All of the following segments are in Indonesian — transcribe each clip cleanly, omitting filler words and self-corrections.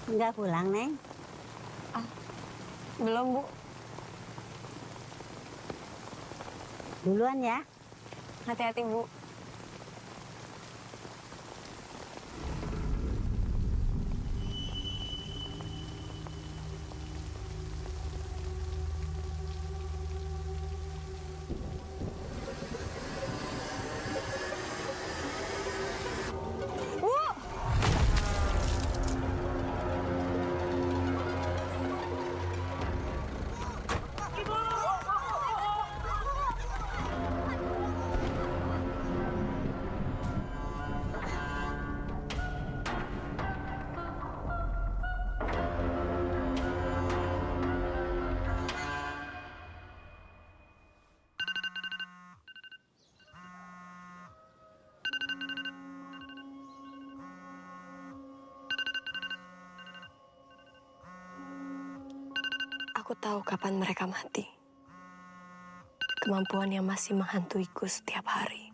Nggak pulang, Neng? Ah, belum, Bu. Duluan ya. Hati-hati, Bu. Aku tahu kapan mereka mati. Kemampuan yang masih menghantuiku setiap hari.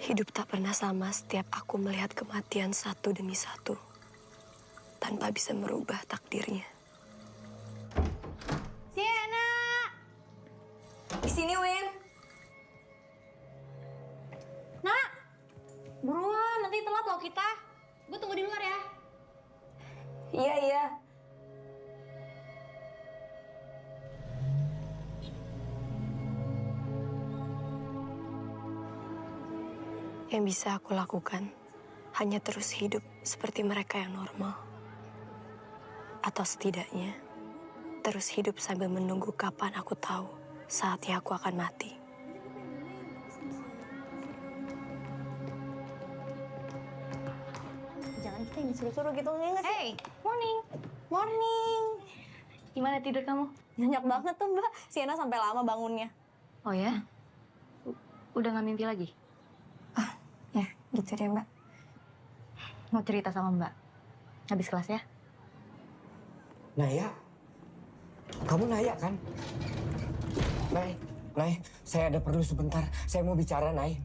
Hidup tak pernah sama setiap aku melihat kematian satu demi satu, tanpa bisa merubah takdirnya. Sienna! Di sini, Win. Nak! Buruan, nanti telat loh kita. Gue tunggu di luar ya. Iya, iya. Yang bisa aku lakukan hanya terus hidup seperti mereka yang normal. Atau setidaknya, terus hidup sambil menunggu kapan aku tahu saatnya aku akan mati. Jangan kita yang disuruh-suruh gitu, nggak sih? Hey, morning. Morning. Gimana tidur kamu? Nyenyak banget tuh, Mbak. Sienna sampai lama bangunnya. Oh ya? Udah gak mimpi lagi? Ya, gitu deh, Mbak. Mau cerita sama Mbak? Habis kelas ya? Naya, kamu Naya kan? Nay, saya ada perlu sebentar. Saya mau bicara, Nay.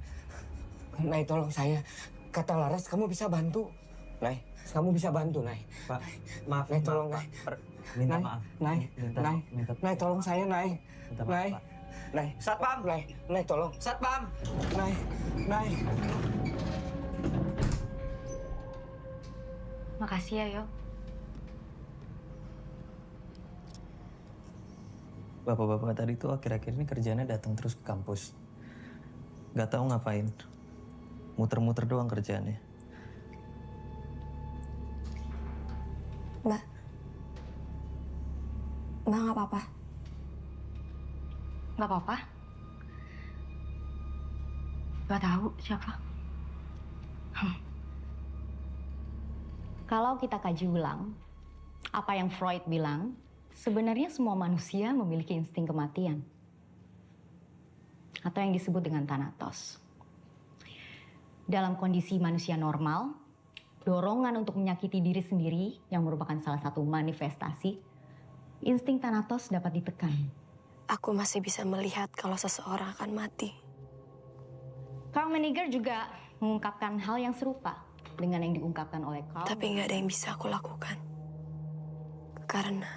Nay, tolong saya. Kata Laras, kamu bisa bantu. Nay, kamu bisa bantu, Nay. Pak, maaf. Nay, tolong, Nay. Minta Nay, maaf. Nay, Nay, Nay, tolong saya, Nay. Minta maaf, Nay, Pak. Nay. Satpam! Nay, tolong. Satpam! Nay. Makasih ya, Yo. Bapak-bapak tadi tuh akhir-akhir ini kerjanya datang terus ke kampus. Gak tahu ngapain. Muter-muter doang kerjaannya. Mbak. Mbak nggak apa-apa. Gak apa-apa. Gak tahu siapa. Kalau kita kaji ulang, apa yang Freud bilang, sebenarnya semua manusia memiliki insting kematian. Atau yang disebut dengan Thanatos. Dalam kondisi manusia normal, dorongan untuk menyakiti diri sendiri yang merupakan salah satu manifestasi, insting Thanatos dapat ditekan. Aku masih bisa melihat kalau seseorang akan mati. Carl Menninger juga mengungkapkan hal yang serupa dengan yang diungkapkan oleh Carl. Tapi nggak ada yang bisa aku lakukan. Karena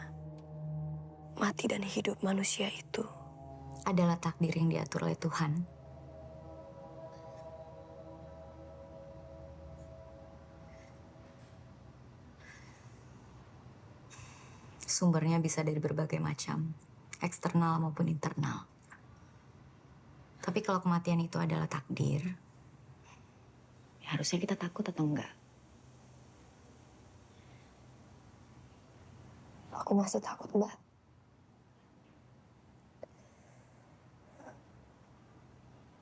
mati dan hidup manusia itu adalah takdir yang diatur oleh Tuhan. Sumbernya bisa dari berbagai macam, eksternal maupun internal. Tapi kalau kematian itu adalah takdir, ya harusnya kita takut atau enggak? Aku masih takut, Mbak.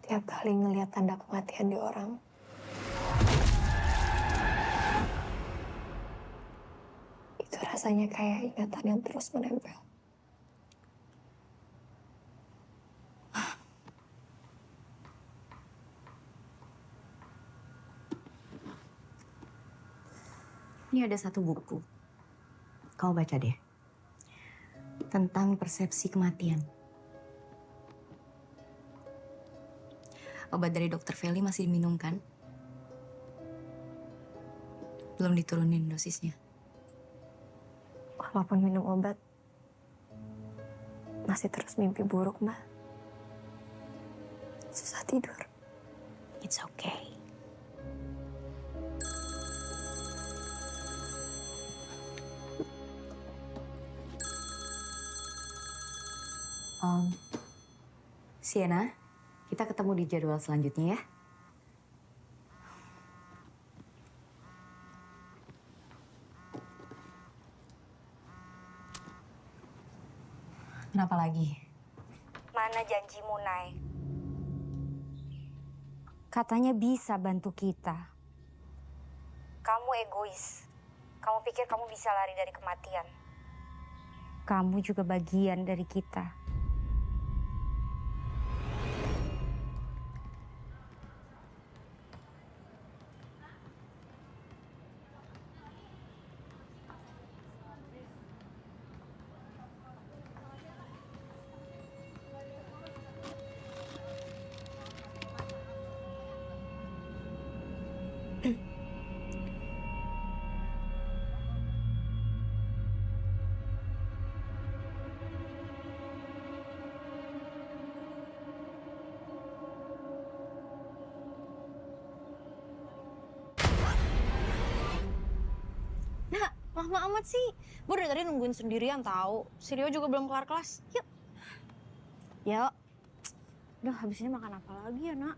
Tiap kali ngelihat tanda kematian di orang, itu rasanya kayak ingatan yang terus menempel. Ini ada satu buku. Kau baca deh. Tentang persepsi kematian. Obat dari Dokter Feli masih diminum kan? Belum diturunin dosisnya. Walaupun minum obat, masih terus mimpi buruk, Mbak. Susah tidur. It's okay. Sienna, kita ketemu di jadwal selanjutnya ya. Kenapa lagi? Mana janjimu, Nay? Katanya bisa bantu kita. Kamu egois. Kamu pikir kamu bisa lari dari kematian. Kamu juga bagian dari kita. Lama amat sih. Gue dari tadi nungguin sendirian tahu. Si Rio juga belum kelar kelas. Yuk. Yuk. Udah, habis ini makan apa lagi ya, Nak?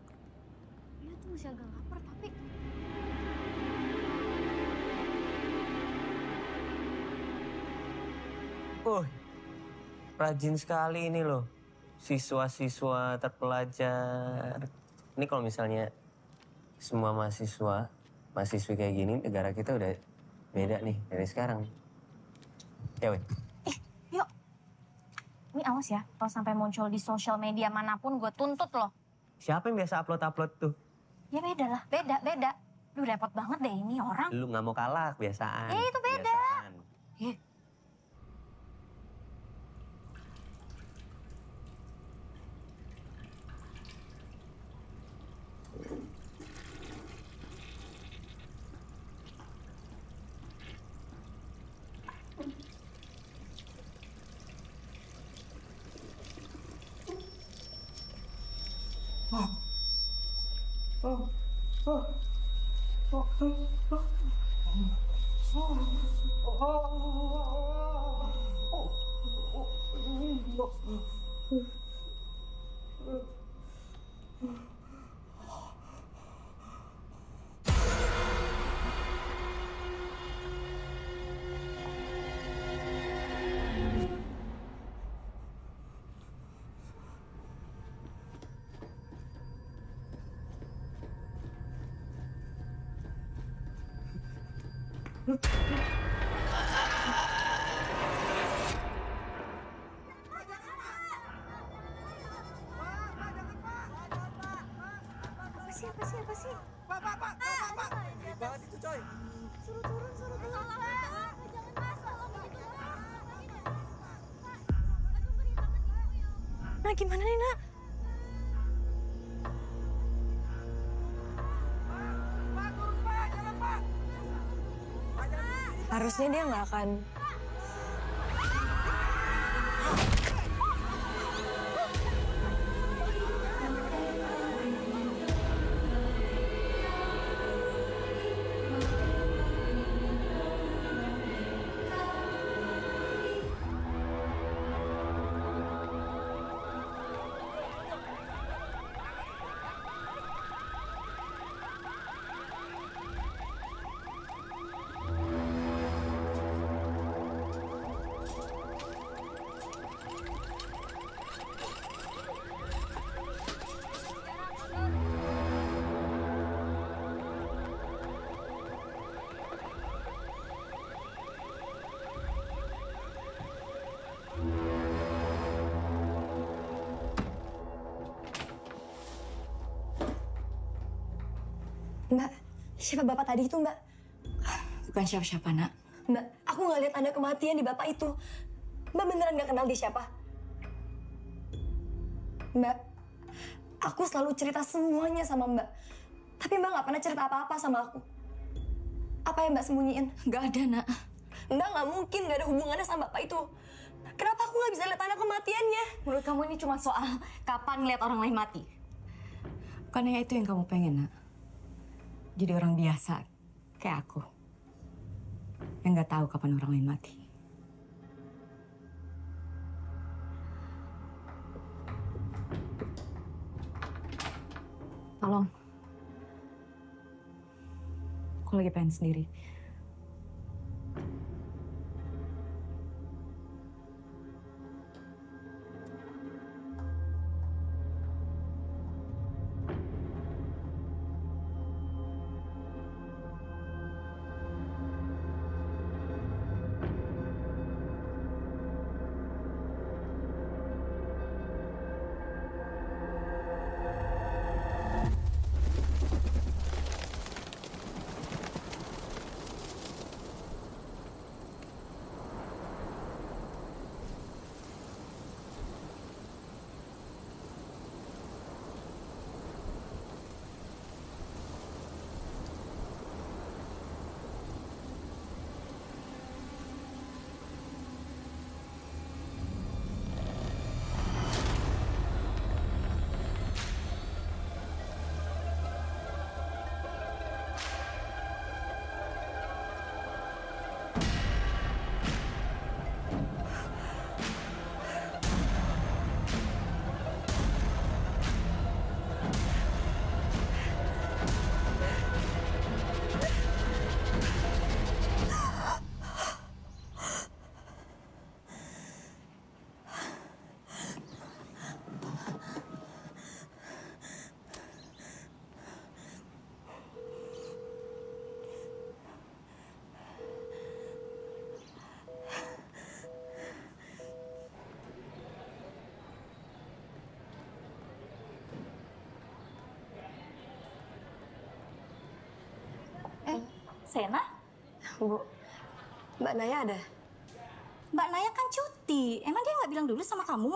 Iya tuh masih agak lapar, tapi... Rajin sekali ini loh. Siswa-siswa terpelajar. Ini kalau misalnya semua mahasiswi kayak gini, negara kita udah beda nih dari sekarang. Ya, weh. Yuk. Ini awas ya, kalau sampai muncul di sosial media manapun gue tuntut loh. Siapa yang biasa upload-upload tuh? Ya beda lah, beda. Duh repot banget deh ini orang. Lu nggak mau kalah, kebiasaan. Itu beda. Kebiasaan. Apa sih? Pak. Ribet banget itu, coy. Suruh turun. Jangan masuk. Nah, gimana nih, Nak? Harusnya dia nggak akan... Siapa bapak tadi itu, Mbak? Bukan siapa-siapa, Nak. Mbak, aku nggak lihat tanda kematian di bapak itu. Mbak beneran nggak kenal dia siapa? Mbak, aku selalu cerita semuanya sama Mbak. Tapi Mbak nggak pernah cerita apa-apa sama aku. Apa yang Mbak sembunyiin? Nggak ada, Nak. Nggak mungkin nggak ada hubungannya sama bapak itu. Kenapa aku nggak bisa lihat tanda kematiannya? Menurut kamu ini cuma soal kapan ngeliat orang lain mati? Bukannya itu yang kamu pengen, Nak? Jadi orang biasa, kayak aku. Yang nggak tahu kapan orang lain mati. Tolong. Aku lagi pengen sendiri. Sena? Bu, Mbak Naya ada? Mbak Naya kan cuti. Emang dia nggak bilang dulu sama kamu?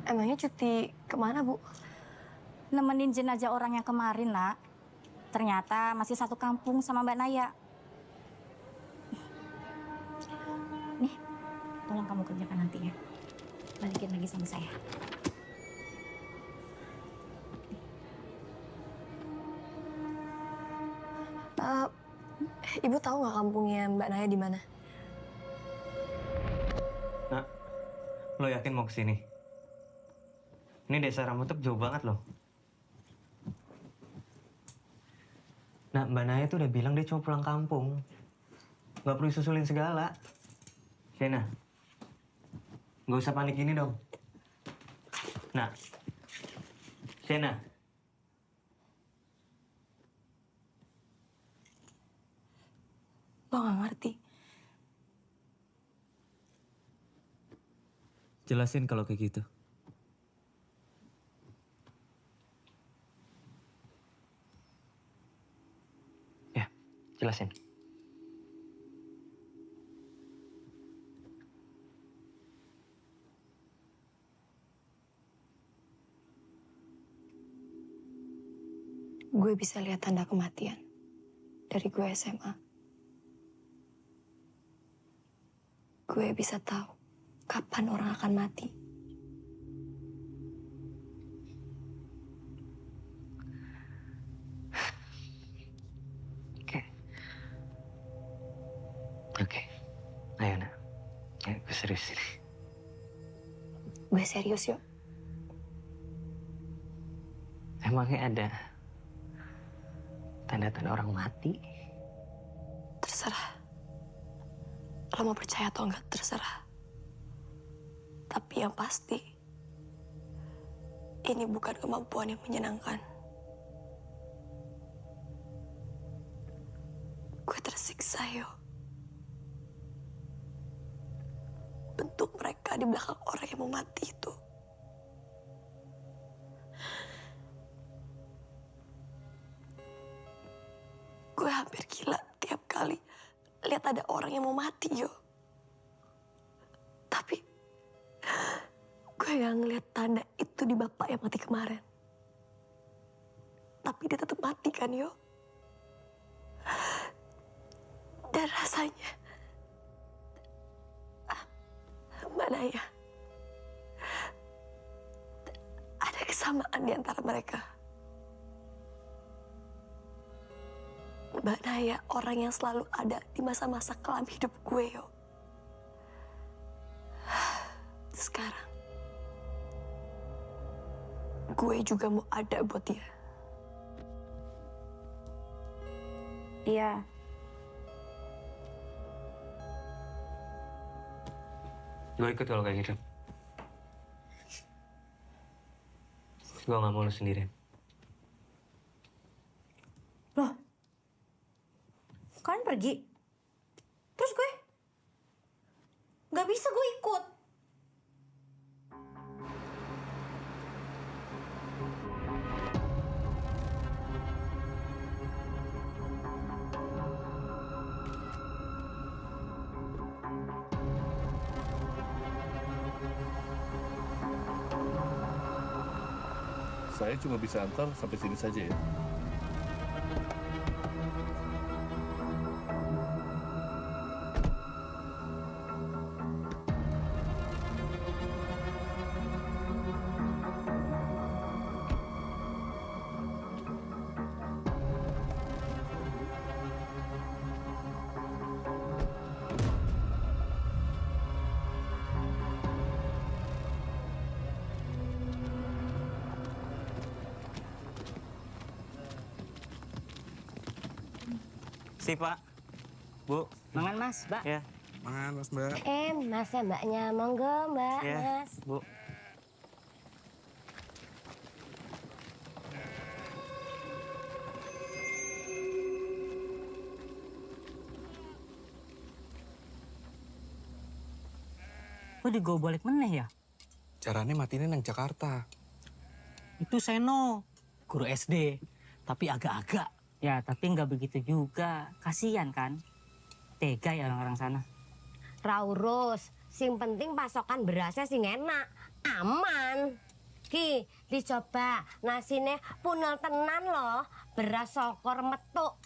Emangnya cuti kemana, Bu? Nemenin jenazah orang yang kemarin, Nak. Ternyata masih satu kampung sama Mbak Naya. Nih, tolong kamu kerjakan nanti ya. Balikin lagi sama saya. Ibu tahu nggak kampungnya Mbak Naya di mana? Nak, lo yakin mau kesini? Ini desa Ramutep jauh banget loh. Nah, Mbak Naya tuh udah bilang dia cuma pulang kampung. Nggak perlu susulin segala. Shena, nggak usah panik gini dong. Nah, Shena. Lo nggak ngerti. Jelasin kalau kayak gitu. Ya, jelasin. Gue bisa lihat tanda kematian dari gue SMA. Gue bisa tahu kapan orang akan mati. Oke. Ayo, Nak. Ayo, gue serius ini. Gue serius, yuk. Emangnya ada tanda-tanda orang mati? Terserah. Lo mau percaya atau enggak, terserah. Tapi yang pasti, ini bukan kemampuan yang menyenangkan. Gue tersiksa, yo. Bentuk mereka di belakang orang yang mau mati itu. hampir gila tiap kali lihat ada orang yang mau mati, Yo. Tapi gue gak ngeliat tanda itu di bapak yang mati kemarin. Tapi dia tetap mati kan, Yo. Dan rasanya, Mbak Naya, ada kesamaan di antara mereka. Mbak Naya orang yang selalu ada di masa-masa kelam hidup gue, Yo. Sekarang, gue juga mau ada buat dia. Iya. Gue ikut kalau kayak gitu. Gue gak mau lu sendirian. Loh, kalian pergi? Terus gue? Gak bisa gue ikut. Saya cuma bisa antar sampai sini saja ya. Si Pak, Bu. Mangan Mas, Mbak. Ya. Mangan Mas Mbak. Masnya mbaknya, monggo mbak, Ya, mas. Bu. Kok digobalik meneh ya? Caranya matinya nang Jakarta. Itu Seno, guru SD. Tapi agak-agak. Ya, tapi nggak begitu juga. Kasian kan? Tega ya orang-orang sana. Raurus, sing penting pasokan berasnya sing enak, aman. Ki, dicoba nasine punel tenan loh, beras sokor metuk.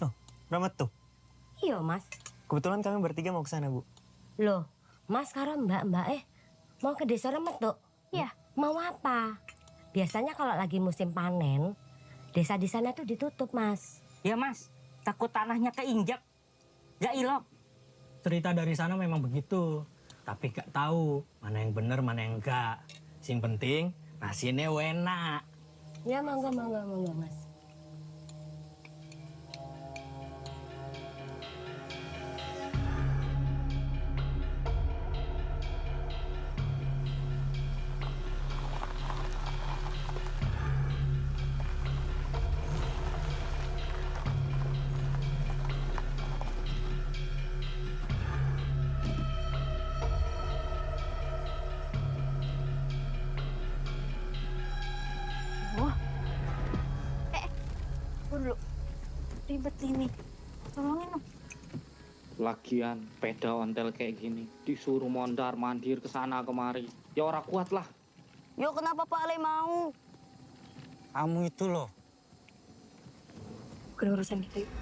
Oh, Ramat tuh. Iya mas. Kebetulan kami bertiga mau ke sana, Bu. Loh, mas karo mbak mau ke desa metuk? Iya. Mau apa? Biasanya kalau lagi musim panen, desa di sana tuh ditutup mas. Ya Mas, takut tanahnya keinjak. Gak ilok. Cerita dari sana memang begitu. Tapi gak tahu mana yang benar, mana yang enggak. Sing penting nasinya enak. Ya monggo mas. Dulu ribet ini, tolongin dong. Lagian peda ontel kayak gini disuruh mondar mandir ke sana kemari, ya ora kuat lah. Yo kenapa Pak Ale mau? Kamu itu loh. Bukan urusan kita, yuk.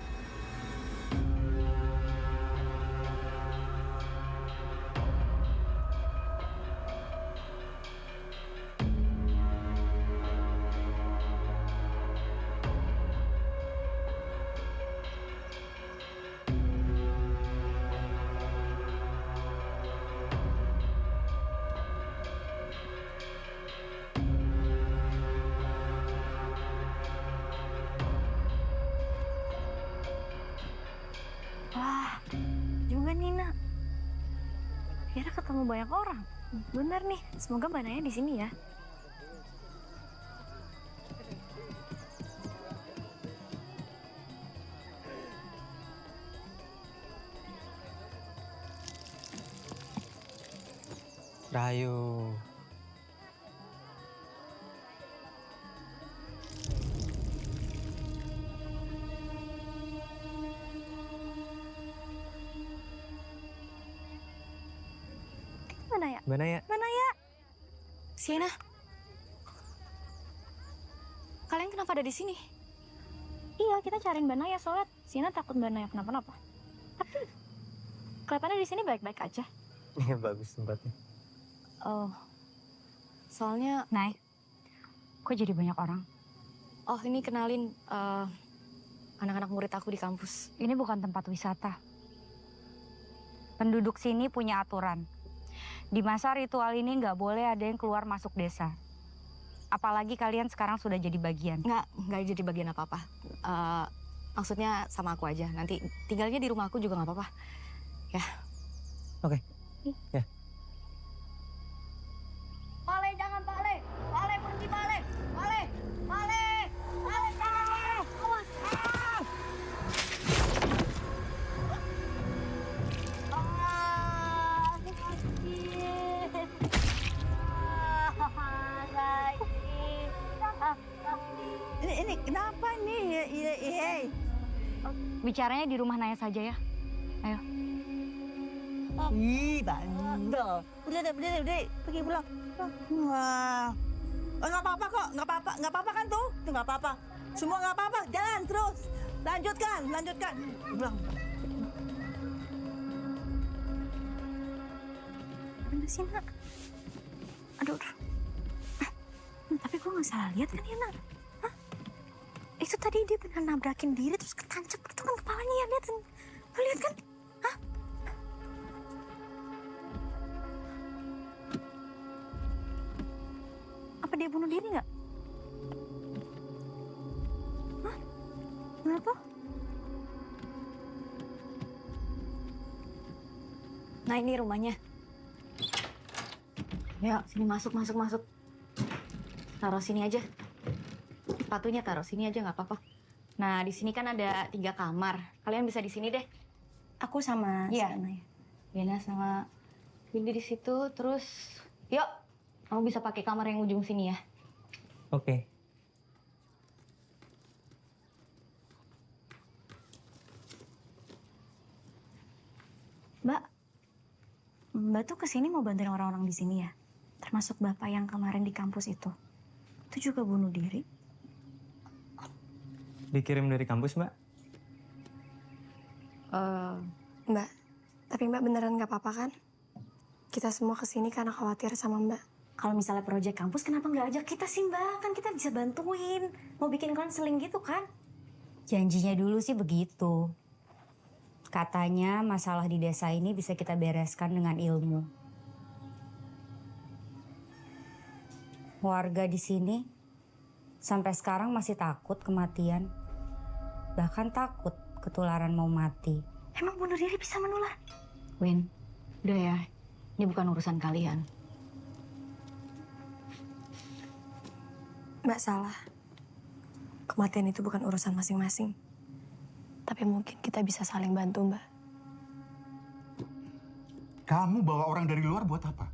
Wah, juga Nina. Kira ketemu banyak orang. Bener nih, semoga Mbak Naya di sini ya. Rayu. Mbak Naya. Mbak Naya. Sienna. Kalian kenapa ada di sini? Iya, kita cariin Mbak Naya soalnya Sienna takut Mbak Naya kenapa-napa. Tapi kelihatannya di sini baik-baik aja. Iya, bagus tempatnya. Oh, soalnya... Nay, kok jadi banyak orang? Oh, ini kenalin anak-anak murid aku di kampus. Ini bukan tempat wisata. Penduduk sini punya aturan. Di masa ritual ini nggak boleh ada yang keluar masuk desa. Apalagi kalian sekarang sudah jadi bagian. Nggak jadi bagian apa-apa. Maksudnya sama aku aja. Nanti tinggalnya di rumah aku juga nggak apa-apa. Ya. Oke. Ya. Pale jangan pale. Pale pergi pale. Pale. Pale. Pale jangan. Awas. Ini kenapa nih? Bicaranya di rumah Naya saja ya. Ayo. Ih, bandel. Udah, pergi pulang. Wah. Nggak apa-apa kok, nggak apa-apa kan tuh? Nggak apa-apa. Semua nggak apa-apa, jalan terus. Lanjutkan. Pulang. Mana sih, Nak? Aduh. Tapi gue nggak salah lihat kan ya, Nak? Hah? Itu tadi dia benar nabrakin diri terus ketancap gitu kan kepalanya ya, lihat. Lo lihat kan? Hah? Apa dia bunuh diri nggak? Hah? Kenapa? Nah, ini rumahnya. Ya, sini masuk. Taruh sini aja. Sepatunya taruh sini aja nggak apa-apa. Nah, di sini kan ada 3 kamar. Kalian bisa di sini deh. Aku sama Sienna ya. Sienna sama Windy di situ. Terus, yuk, kamu bisa pakai kamar yang ujung sini ya. Oke. Mbak tuh kesini mau bantuin orang-orang di sini ya? Termasuk Bapak yang kemarin di kampus itu. Itu juga bunuh diri. Dikirim dari kampus, Mbak? Mbak, tapi Mbak beneran nggak apa-apa kan? Kita semua kesini karena khawatir sama Mbak. Kalau misalnya proyek kampus, kenapa nggak ajak kita sih, Mbak? Kan kita bisa bantuin. Mau bikin konseling gitu kan? Janjinya dulu sih begitu. Katanya masalah di desa ini bisa kita bereskan dengan ilmu. Warga di sini sampai sekarang masih takut kematian. Bahkan takut ketularan mau mati. Emang bunuh diri bisa menular? Win, udah ya. Ini bukan urusan kalian. Mbak salah. Kematian itu bukan urusan masing-masing. Tapi mungkin kita bisa saling bantu, Mbak. Kamu bawa orang dari luar buat apa?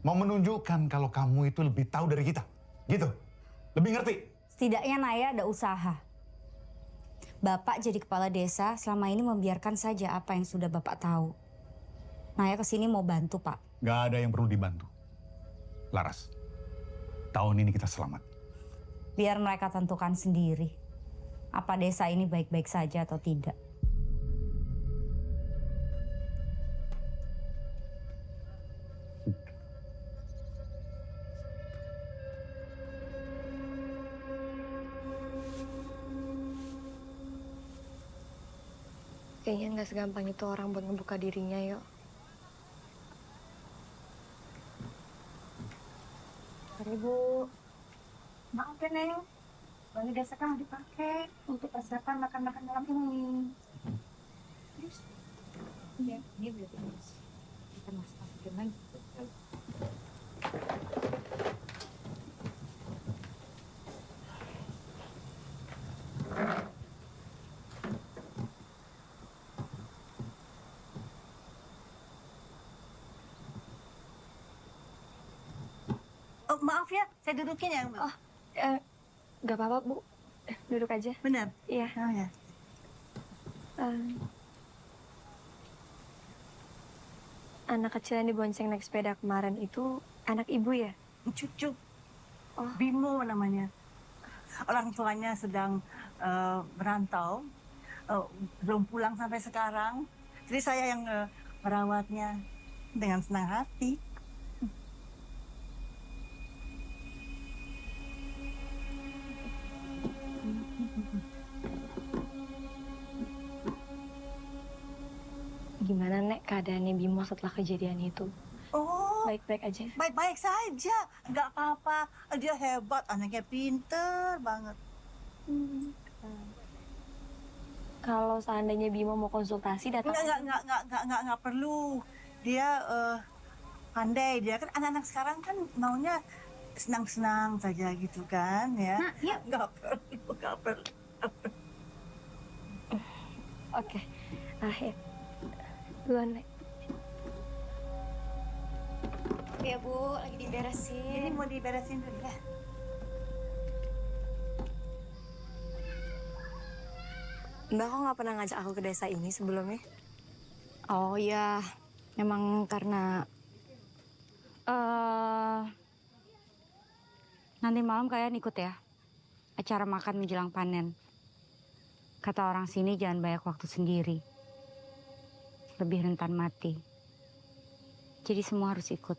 Mau menunjukkan kalau kamu itu lebih tahu dari kita. Gitu. Lebih ngerti. Setidaknya Naya ada usaha. Bapak jadi kepala desa selama ini membiarkan saja apa yang sudah Bapak tahu. Naya kesini mau bantu, Pak. Gak ada yang perlu dibantu. Laras, tahun ini kita selamat. Biar mereka tentukan sendiri. Apa desa ini baik-baik saja atau tidak. Kayaknya nggak segampang itu orang buat ngebuka dirinya, yuk. Mari, Bu. Maaf ya, Neng. Bagi desa kan dipakai untuk persiapan makan-makan malam ini. Terus, ya, ini berarti kita masukin lagi. Oh, maaf ya, saya dudukin ya, Mbak. Oh, nggak apa-apa, Bu. Duduk aja. Benar? Iya. Oh ya. Anak kecil yang dibonceng naik sepeda kemarin itu anak ibu ya? Cucu. Bimo namanya. Orang tuanya sedang merantau, belum pulang sampai sekarang. Jadi saya yang merawatnya dengan senang hati. Gimana, Nek, keadaannya Bimo setelah kejadian itu? Oh, baik-baik aja. Baik-baik saja, nggak apa-apa. Dia hebat, anaknya pinter banget. Kalau seandainya Bimo mau konsultasi, datang. Nggak perlu. Dia pandai. Dia kan anak-anak sekarang kan maunya senang-senang saja gitu kan, ya. Nah, yuk. Nggak perlu. Oke, akhir. Duluan, Nek. Ya, Bu, lagi diberesin. Ini mau diberesin dulu ya. Mbak kok nggak pernah ngajak aku ke desa ini sebelumnya? Oh ya, memang karena nanti malam kalian ikut ya acara makan menjelang panen. Kata orang sini jangan banyak waktu sendiri, lebih rentan mati. Jadi semua harus ikut.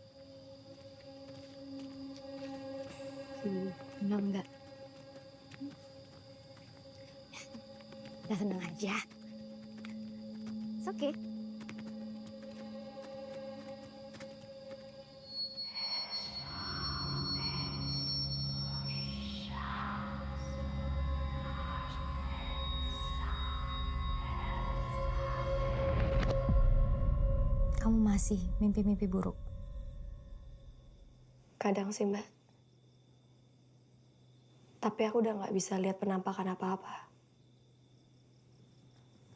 Enggak. Udah seneng aja. It's okay. Kamu masih mimpi-mimpi buruk? Kadang sih, Mbak. Tapi aku udah nggak bisa lihat penampakan apa-apa.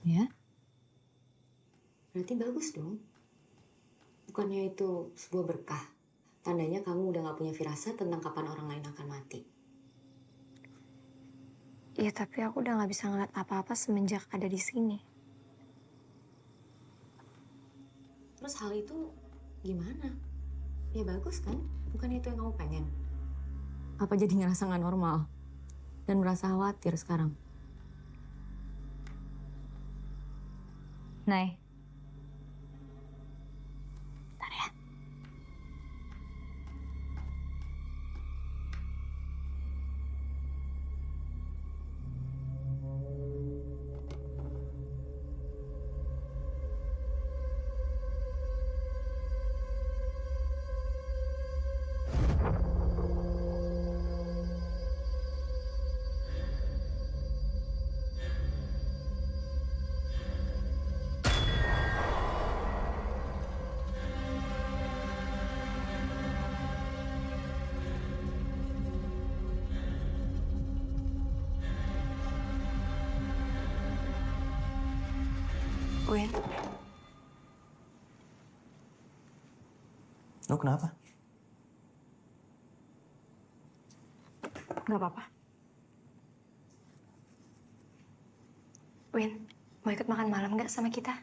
Ya? Berarti bagus dong. Bukannya itu sebuah berkah? Tandanya kamu udah nggak punya firasat tentang kapan orang lain akan mati. Iya, tapi aku udah nggak bisa ngeliat apa-apa semenjak ada di sini. Terus hal itu gimana? Ya bagus kan? Bukannya itu yang kamu pengen? Apa jadi ngerasa nggak normal? Dan merasa khawatir sekarang? Nay. Bentar ya. Win, Lo kenapa? nggak apa-apa. Win, mau ikut makan malam nggak sama kita?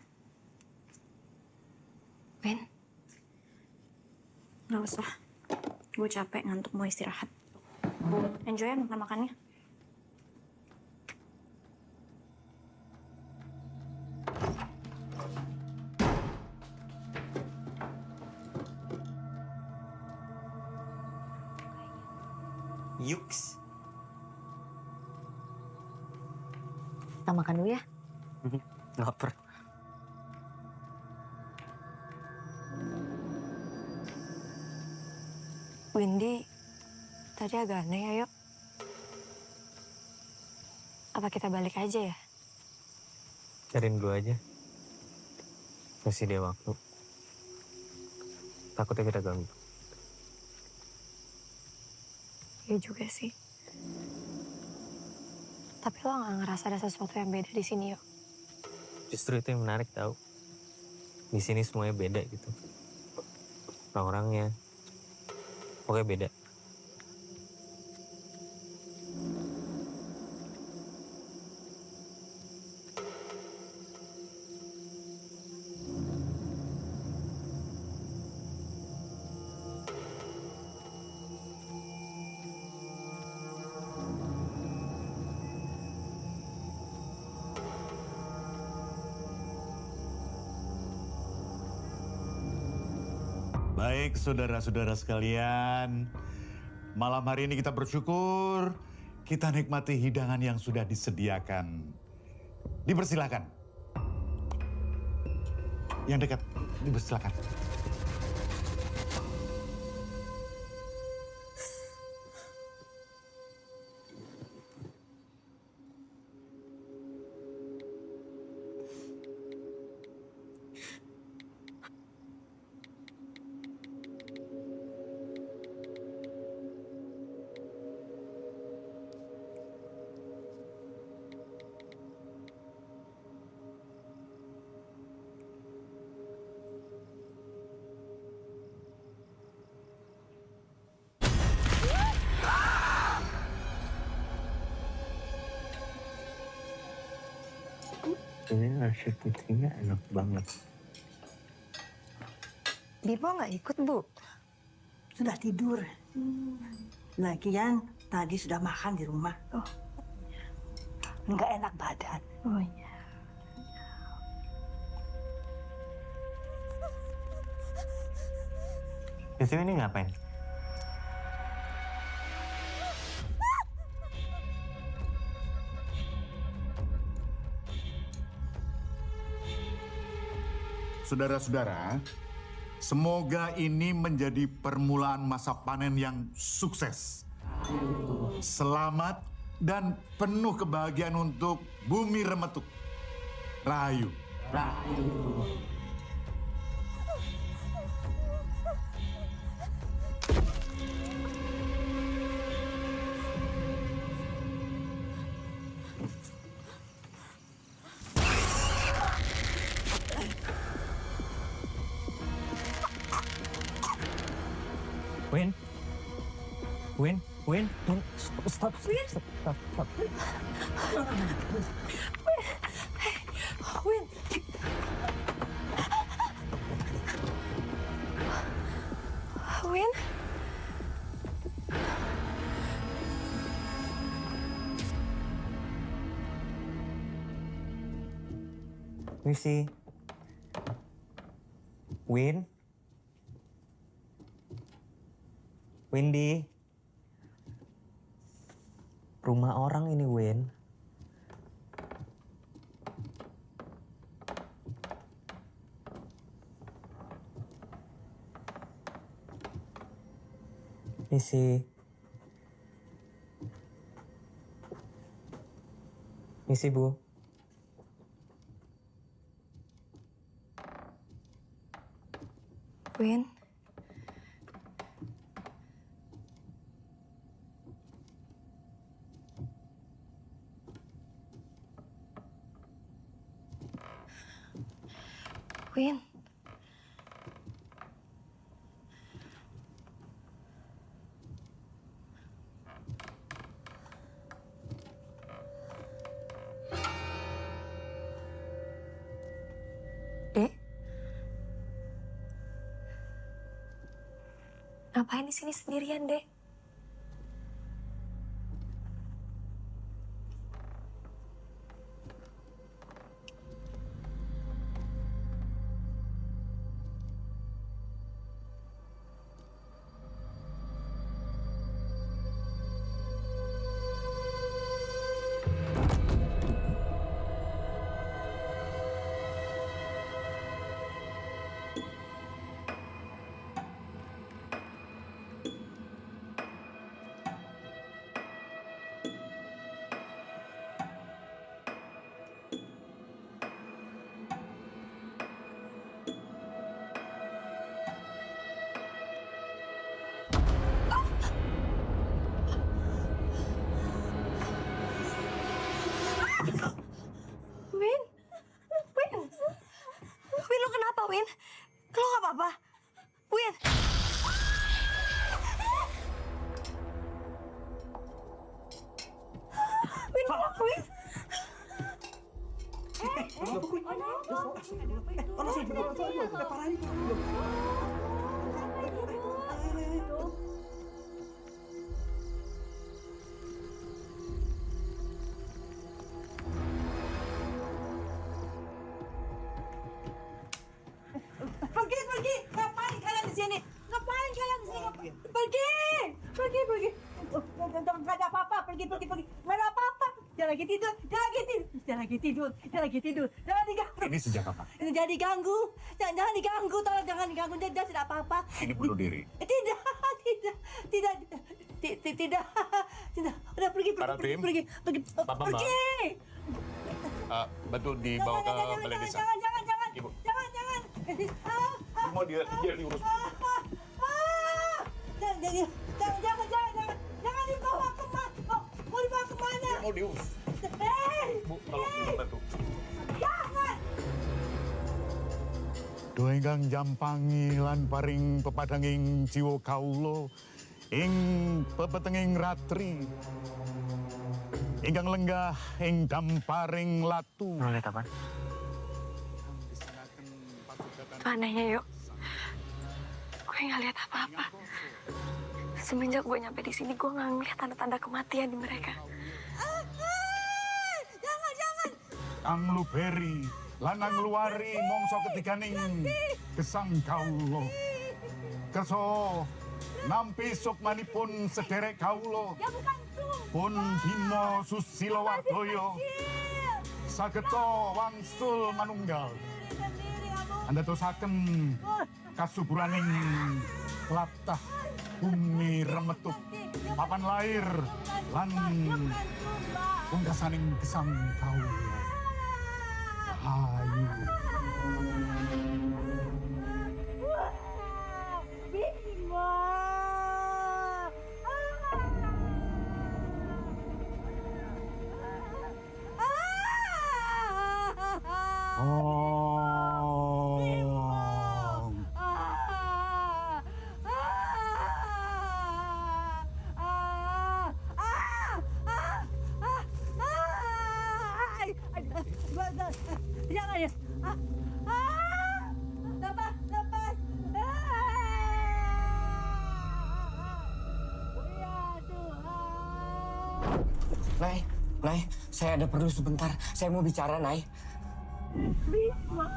Win? Nggak usah. Gue capek, ngantuk, mau istirahat. Enjoy ya makan-makannya. Yuks. Kita makan dulu ya. Lapar. Windy, tadi agak aneh ya, yuk. Apa kita balik aja ya? Cariin gue aja. Kasih dia waktu. Takutnya kita ganggu. Iya juga sih. Tapi lo nggak ngerasa ada sesuatu yang beda di sini, yuk? Justru itu yang menarik tau. Di sini semuanya beda gitu. Orang-orangnya. Pokoknya beda. Baik, saudara-saudara sekalian. Malam hari ini kita bersyukur, kita nikmati hidangan yang sudah disediakan. Dipersilakan. Yang dekat, dipersilakan. Ini nasi putihnya enak banget. Bipo nggak ikut, Bu? Sudah tidur. Lagian tadi sudah makan di rumah. Oh, nggak enak badan. Oh iya. Biasanya ini ngapain? Saudara-saudara, semoga ini menjadi permulaan masa panen yang sukses. Selamat dan penuh kebahagiaan untuk Bumi Remetuk. Rahayu. Rahayu. Win, stop. Win. Win. Misi. Windy. Rumah orang ini, Win. Misi, Bu. Win. Win. Dek? Ngapain di sini sendirian, Dek? Win, lu kenapa, Win? Lu gak apa-apa? Win. Win, kenapa, Win? Pergi, ngapain kalian di sini? Pergi. Oh, nggak ada apa-apa. Pergi. Nggak ada apa-apa. Dia lagi tidur. Jangan diganggu. Ini sejak kapan? Jangan diganggu. Jangan diganggu. Tolong jangan diganggu. Dia tidak apa-apa. Ini bunuh diri. Tidak. Udah pergi. Paratim, Pergi. Bapak, Mbak. Bantu dibawa ke balai desa. Jangan. Ibu. Jangan. Mau dia diurus. Jangan dibawa kemana? Mau dibawa kemana? Mau diurus. Bu, tolong bantu. Jangan. Duh ingkang jampangi lan paring pepadanging jiwa kawula ing pepetenging ratri. Ingkang lenggah ing damparing latu. Mau lihat apa? Anehnya yuk, gue nggak lihat apa-apa. Semenjak gue nyampe di sini, gue nggak ngeliat tanda-tanda kematian di mereka. Jangan. Kang Luberi, lanang luari mongso ketikaning gesang kawula. Kerso nampi sukmanipun sederek kawula. Ya bukan tuh. Pun dina susila wadaya. Sageta wangsul manunggal. Anda tosaken kasuburaning latah bumi remetuk papan lair lan pungkasaning gesang kawula. Ayu. Bima. Jangan ya. Lepas. Ya Tuhan. Nay, saya ada perlu sebentar. Saya mau bicara, Nay. Bima.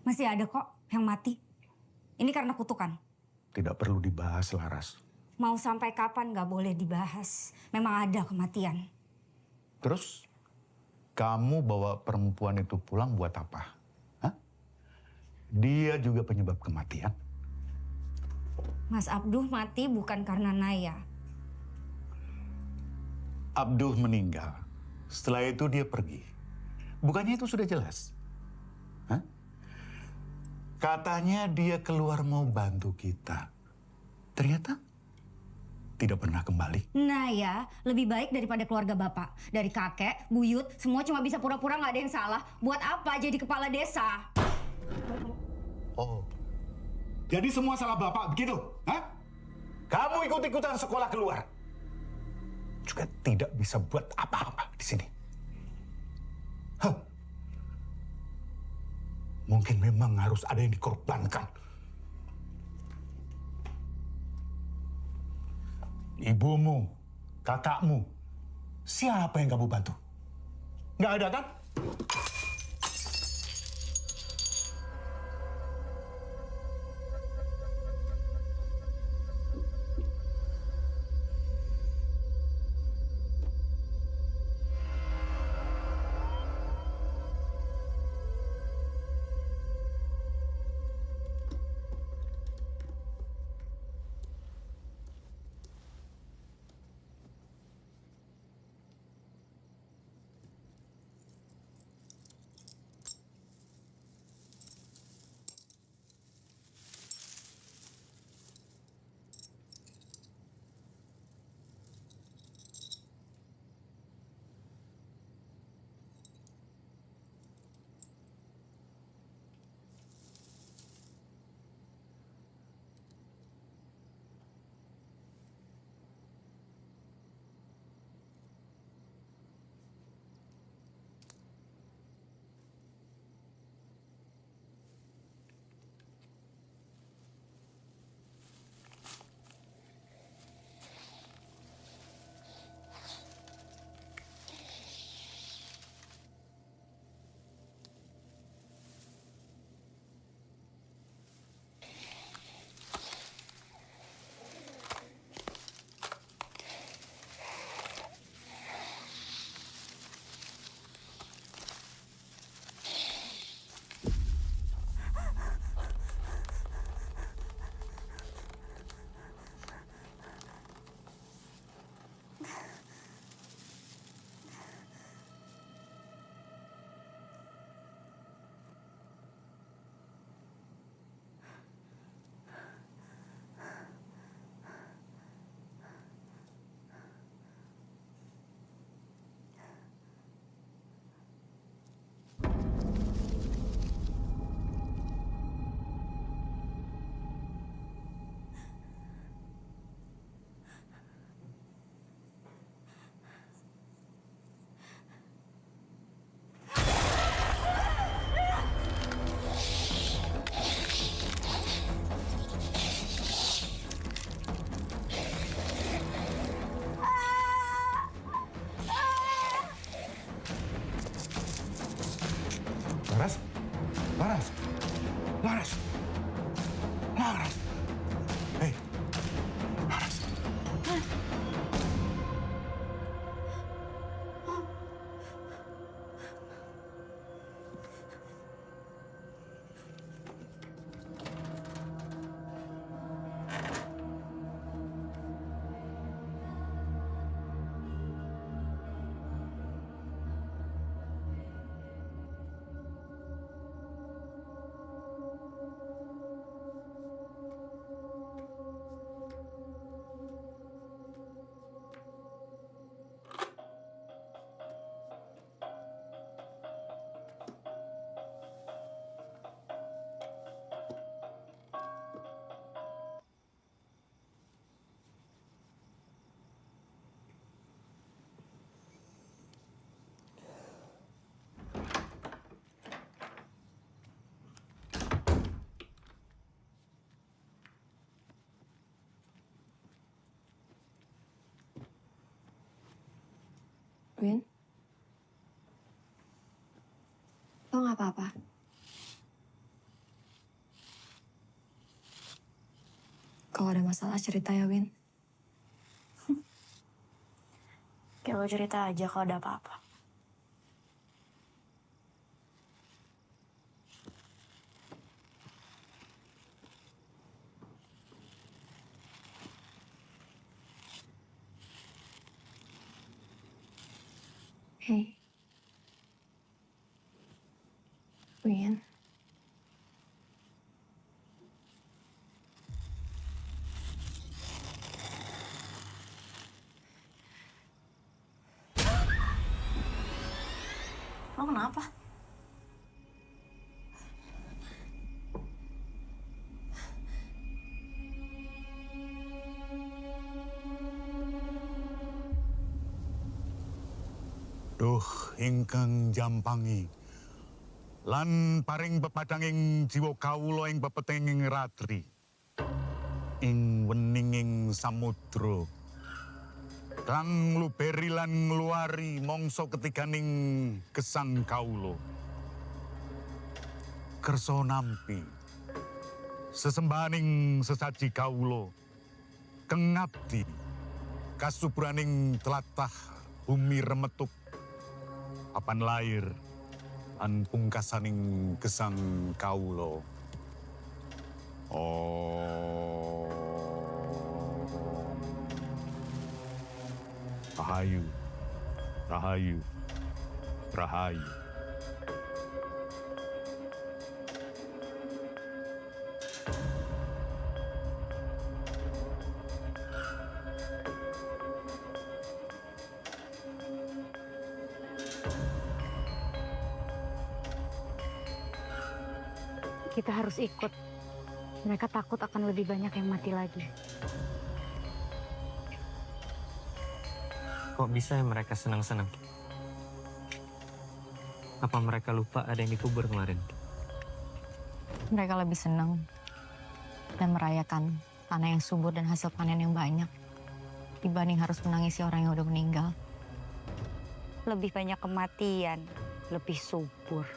Masih ada kok yang mati. Ini karena kutukan. Tidak perlu dibahas, Laras. Mau sampai kapan nggak boleh dibahas. Memang ada kematian. Terus, kamu bawa perempuan itu pulang buat apa? Hah? Dia juga penyebab kematian. Mas Abduh mati bukan karena Naya. Abduh meninggal. Setelah itu dia pergi. Bukannya itu sudah jelas? Hah? Katanya dia keluar mau bantu kita. Ternyata tidak pernah kembali. Naya lebih baik daripada keluarga bapak. Dari kakek, buyut, semua cuma bisa pura-pura nggak ada yang salah. Buat apa jadi kepala desa? Oh, jadi semua salah bapak begitu? Hah? Kamu ikut-ikutan sekolah keluar. Juga tidak bisa buat apa-apa di sini. Hah? Mungkin memang harus ada yang dikorbankan. Ibumu, kakakmu, siapa yang kamu bantu? Nggak ada kan? Laras? Laras? Laras? Laras? Hei, Laras. Win? Lo nggak apa-apa? Kalau ada masalah cerita ya, Win. Kayak lo cerita aja kalau ada apa-apa. Hey. Win. Lo kenapa? Duh, ingkang jampangi. Lan paring pepadanging jiwa kawula ing pepetenging ratri. Ing weninging samudra. Kang luberi lan ngluari mangsa ketiganing gesang kawula. Kersa nampi sesembahaning sesaji kawula. Kengabdi kasuburaning tlatah bumi remetuk. Papan lair an pungkasaning gesang kawula. Rahayu, rahayu, rahayu. Kita harus ikut. Mereka takut akan lebih banyak yang mati lagi. Kok bisa ya mereka senang-senang? Apa mereka lupa ada yang dikubur kemarin? Mereka lebih senang dan merayakan tanah yang subur dan hasil panen yang banyak dibanding harus menangisi orang yang udah meninggal. Lebih banyak kematian, lebih subur.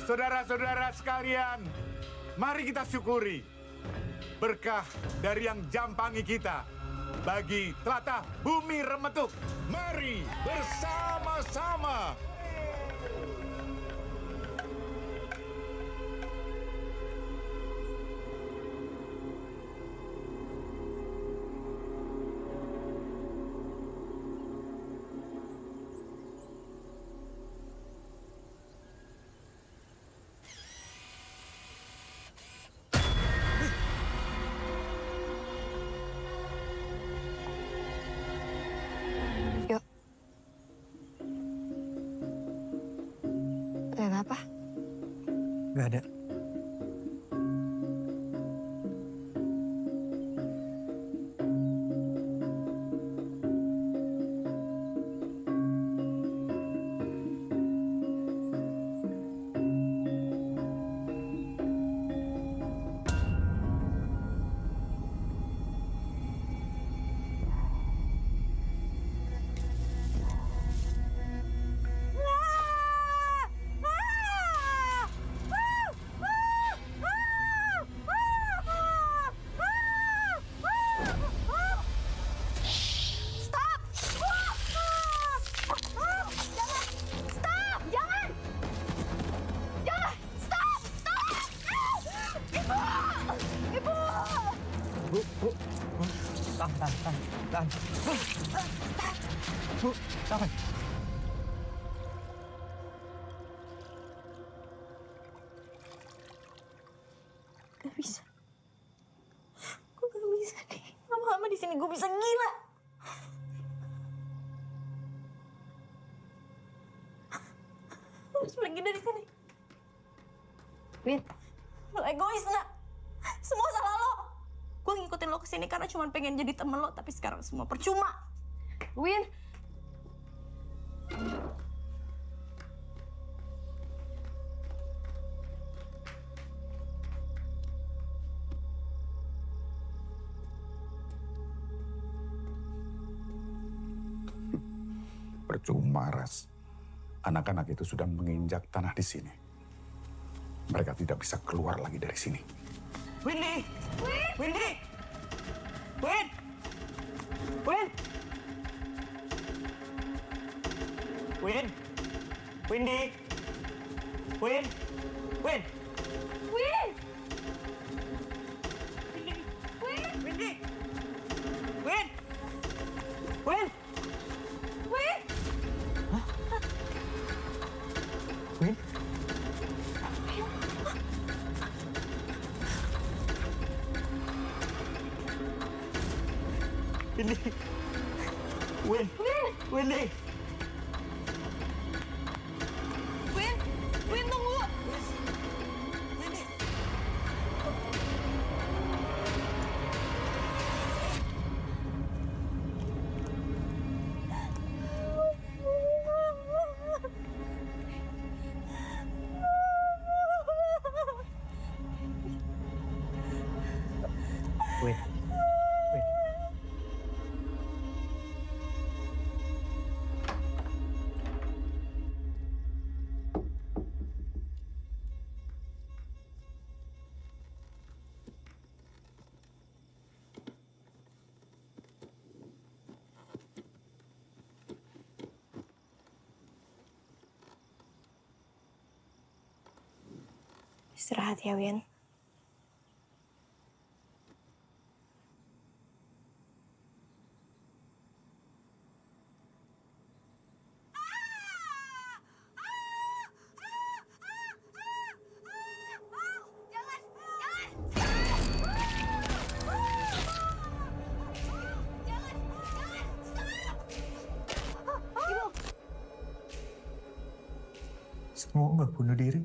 Saudara-saudara sekalian, mari kita syukuri berkah dari yang jampangi kita bagi tlatah bumi remetuk. Mari bersama-sama. Lihat apa? Gak ada. Tahan. Bu, tahan. bisa. Gue gak bisa nih. Lama-lama di sini gue bisa gila. Lo harus pergi dari sini. Win, Lo egois, nak. Semua salah lo. Gue ngikutin lo kesini karena cuma pengen jadi temen lo, tapi sekarang semua percuma. Win. Percuma, Ras. Anak-anak itu sudah menginjak tanah di sini. Mereka tidak bisa keluar lagi dari sini. Windy! Windy! Win! Win! Win! Windy! Win! Win! Win! Windy! Win! Win! Win! Win? Windy! Win! Windy! Win! Win, tunggu! Win. Win. Istirahat ya, Win. Semua nggak bunuh diri.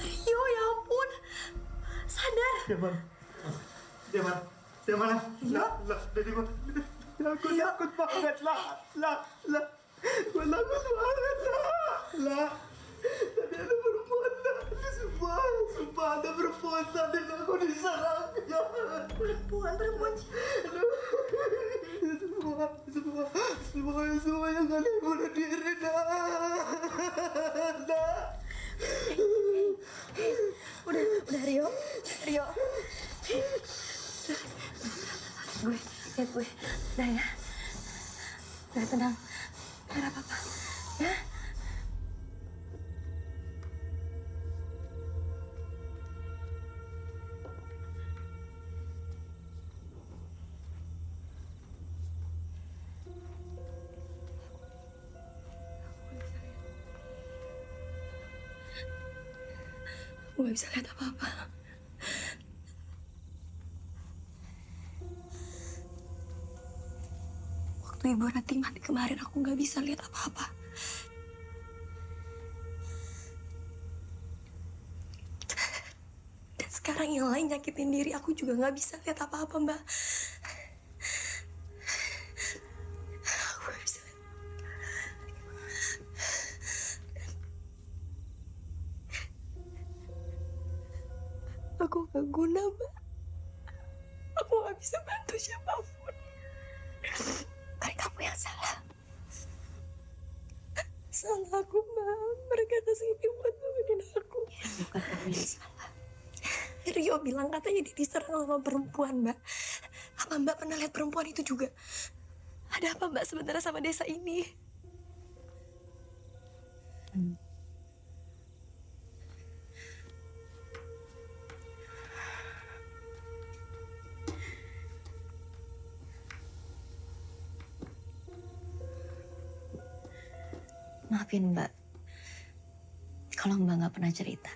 Rio, ya ampun. Sadar. Dia mana? Dia mana? Dia mana? Lah, dari mana? Aku takut banget, lah. Gue takut banget, lah. Tadi ada perempuan, lah. Sumpah ada perempuan tadi aku diserang. Perempuan. Semua yang kalian bunuh diri, nah. Udah Rio. Lihat gue. Udah ya. Udah tenang. Gak ada apa-apa. Ya. Aku gak bisa lihat apa-apa. Waktu Ibu Ranti mati kemarin, aku gak bisa lihat apa-apa. sekarang yang lain nyakitin diri, aku juga nggak bisa lihat apa-apa, Mbak. Aku nggak bisa. Aku nggak guna, Mbak. Aku nggak bisa bantu siapapun. Kan kamu yang salah. Salah aku, Mbak. Mereka kesini buat nemenin aku. Bukan kamu yang salah. Rio bilang katanya dia diserang sama perempuan, Mbak. Apa Mbak pernah lihat perempuan itu juga? Ada apa Mbak sebenarnya sama desa ini? Maafin Mbak, kalau Mbak nggak pernah cerita.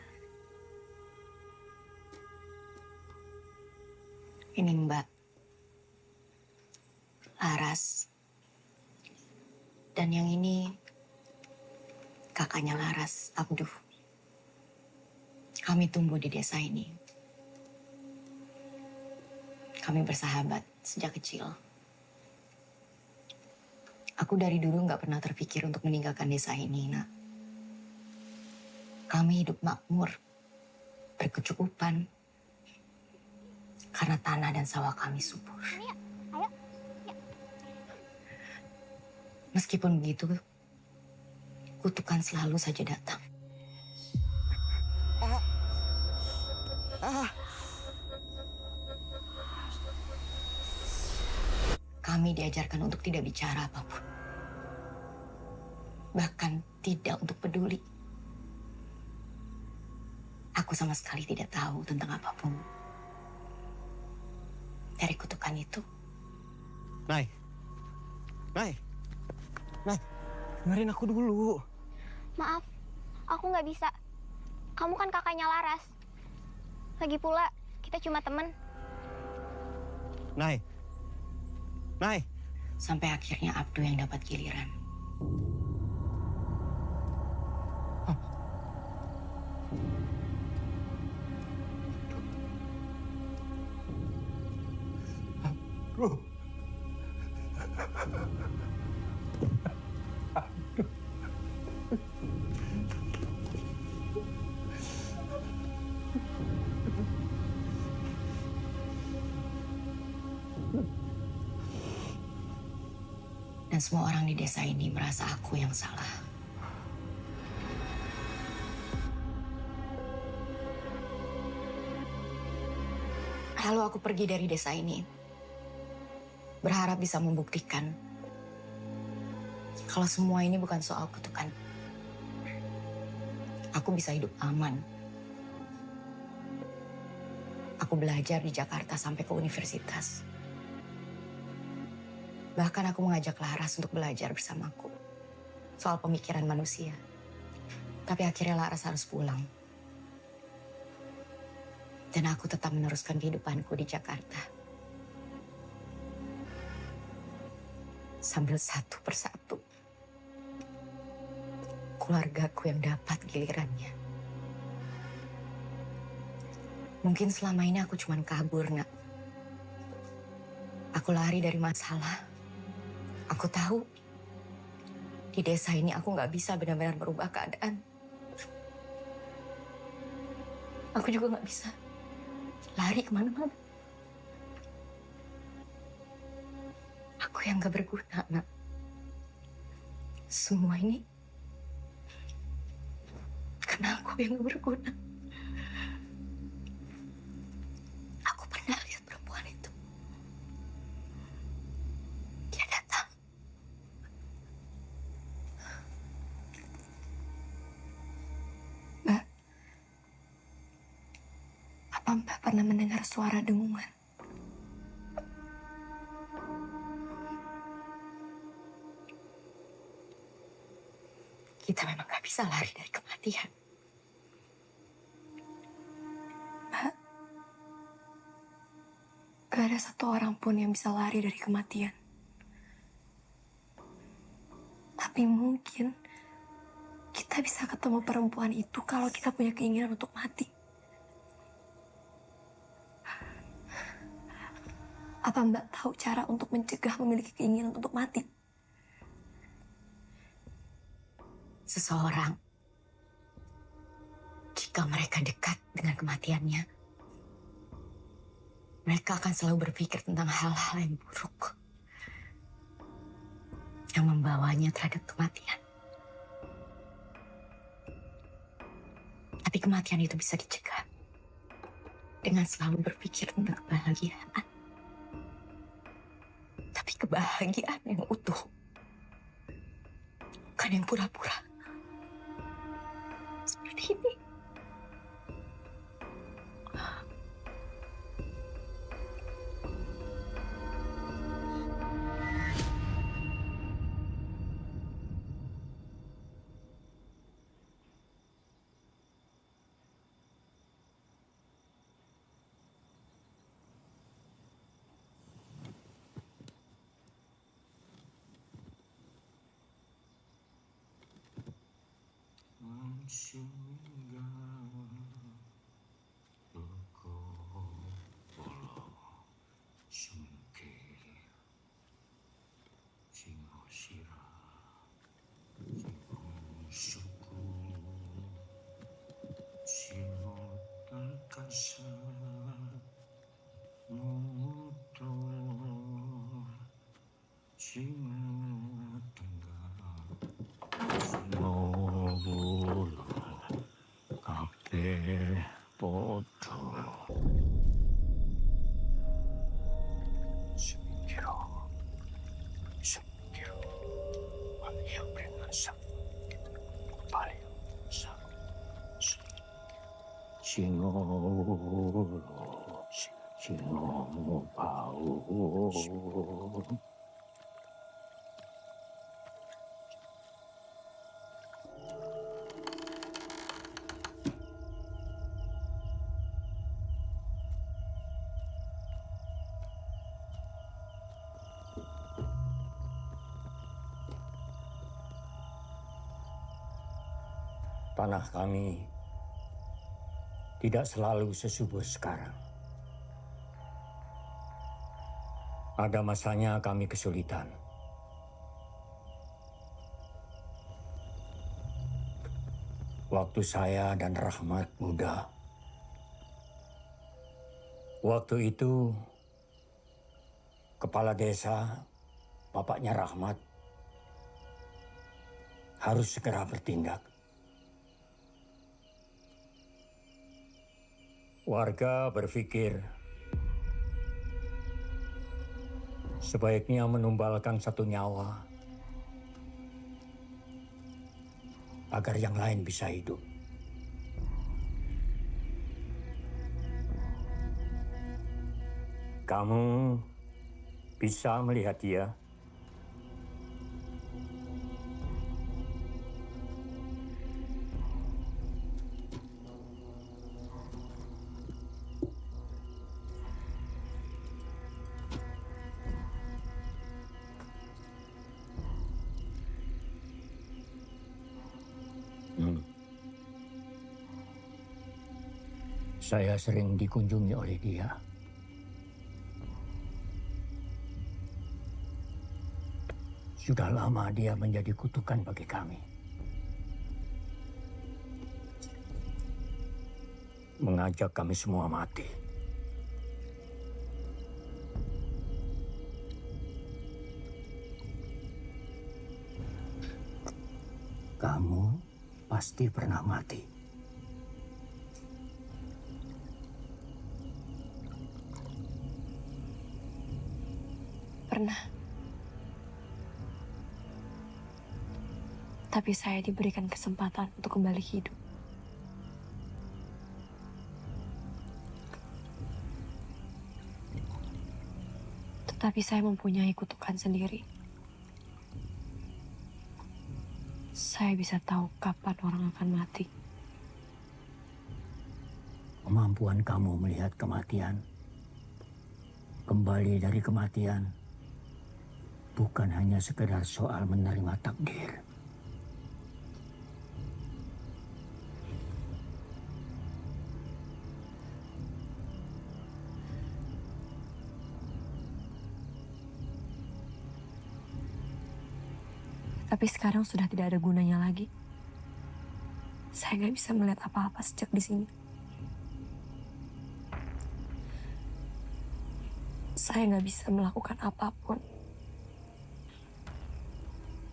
Ini Mbak, Laras, dan yang ini kakaknya Laras, Abduh. Kami tumbuh di desa ini. Kami bersahabat sejak kecil. Aku dari dulu nggak pernah terpikir untuk meninggalkan desa ini, Nak. Kami hidup makmur, berkecukupan, karena tanah dan sawah kami subur. Meskipun begitu, kutukan selalu saja datang. Kami diajarkan untuk tidak bicara apapun. Bahkan tidak untuk peduli. Aku sama sekali tidak tahu tentang apapun dari kutukan itu. Nay, dengerin aku dulu. Maaf, aku nggak bisa. Kamu kan kakaknya Laras. Lagi pula, kita cuma temen. Nay. Sampai akhirnya Abdu yang dapat giliran. Dan semua orang di desa ini merasa aku yang salah. Lalu aku pergi dari desa ini, berharap bisa membuktikan kalau semua ini bukan soal kutukan. Aku bisa hidup aman. Aku belajar di Jakarta sampai ke universitas. Bahkan aku mengajak Laras untuk belajar bersamaku soal pemikiran manusia. Tapi akhirnya Laras harus pulang. Dan aku tetap meneruskan kehidupanku di Jakarta. Sambil satu persatu keluargaku yang dapat gilirannya. Mungkin selama ini aku cuma kabur, Nak. Aku lari dari masalah. Aku tahu di desa ini aku nggak bisa benar-benar merubah keadaan. Aku juga nggak bisa lari kemana-mana. Aku yang nggak berguna, Nak. Semua ini karena aku yang nggak berguna. Aku pernah lihat perempuan itu. Dia datang. Mbak, apa Mbak pernah mendengar suara dengungan? Kita memang gak bisa lari dari kematian. Mbak, gak ada satu orang pun yang bisa lari dari kematian. Tapi mungkin kita bisa ketemu perempuan itu kalau kita punya keinginan untuk mati. Apa Mbak tahu cara untuk mencegah memiliki keinginan untuk mati? Seseorang, jika mereka dekat dengan kematiannya, mereka akan selalu berpikir tentang hal-hal yang buruk yang membawanya terhadap kematian. Tapi kematian itu bisa dicegah dengan selalu berpikir tentang kebahagiaan. Tapi kebahagiaan yang utuh, bukan yang pura-pura. Seperti ini. Tanah kami tidak selalu sesubur sekarang. Ada masanya kami kesulitan. Waktu saya dan Rahmat muda. Waktu itu, kepala desa, bapaknya Rahmat, harus segera bertindak. Warga berpikir sebaiknya menumbalkan satu nyawa agar yang lain bisa hidup. Kamu bisa melihat dia? Saya sering dikunjungi oleh dia. Sudah lama dia menjadi kutukan bagi kami. Mengajak kami semua mati. Kamu pasti pernah mati. Pernah. Tapi saya diberikan kesempatan untuk kembali hidup. Tetapi saya mempunyai kutukan sendiri. Saya bisa tahu kapan orang akan mati. Kemampuan kamu melihat kematian, kembali dari kematian, bukan hanya sekedar soal menerima takdir. Tapi sekarang sudah tidak ada gunanya lagi. Saya nggak bisa melihat apa-apa sejak di sini. Saya nggak bisa melakukan apapun.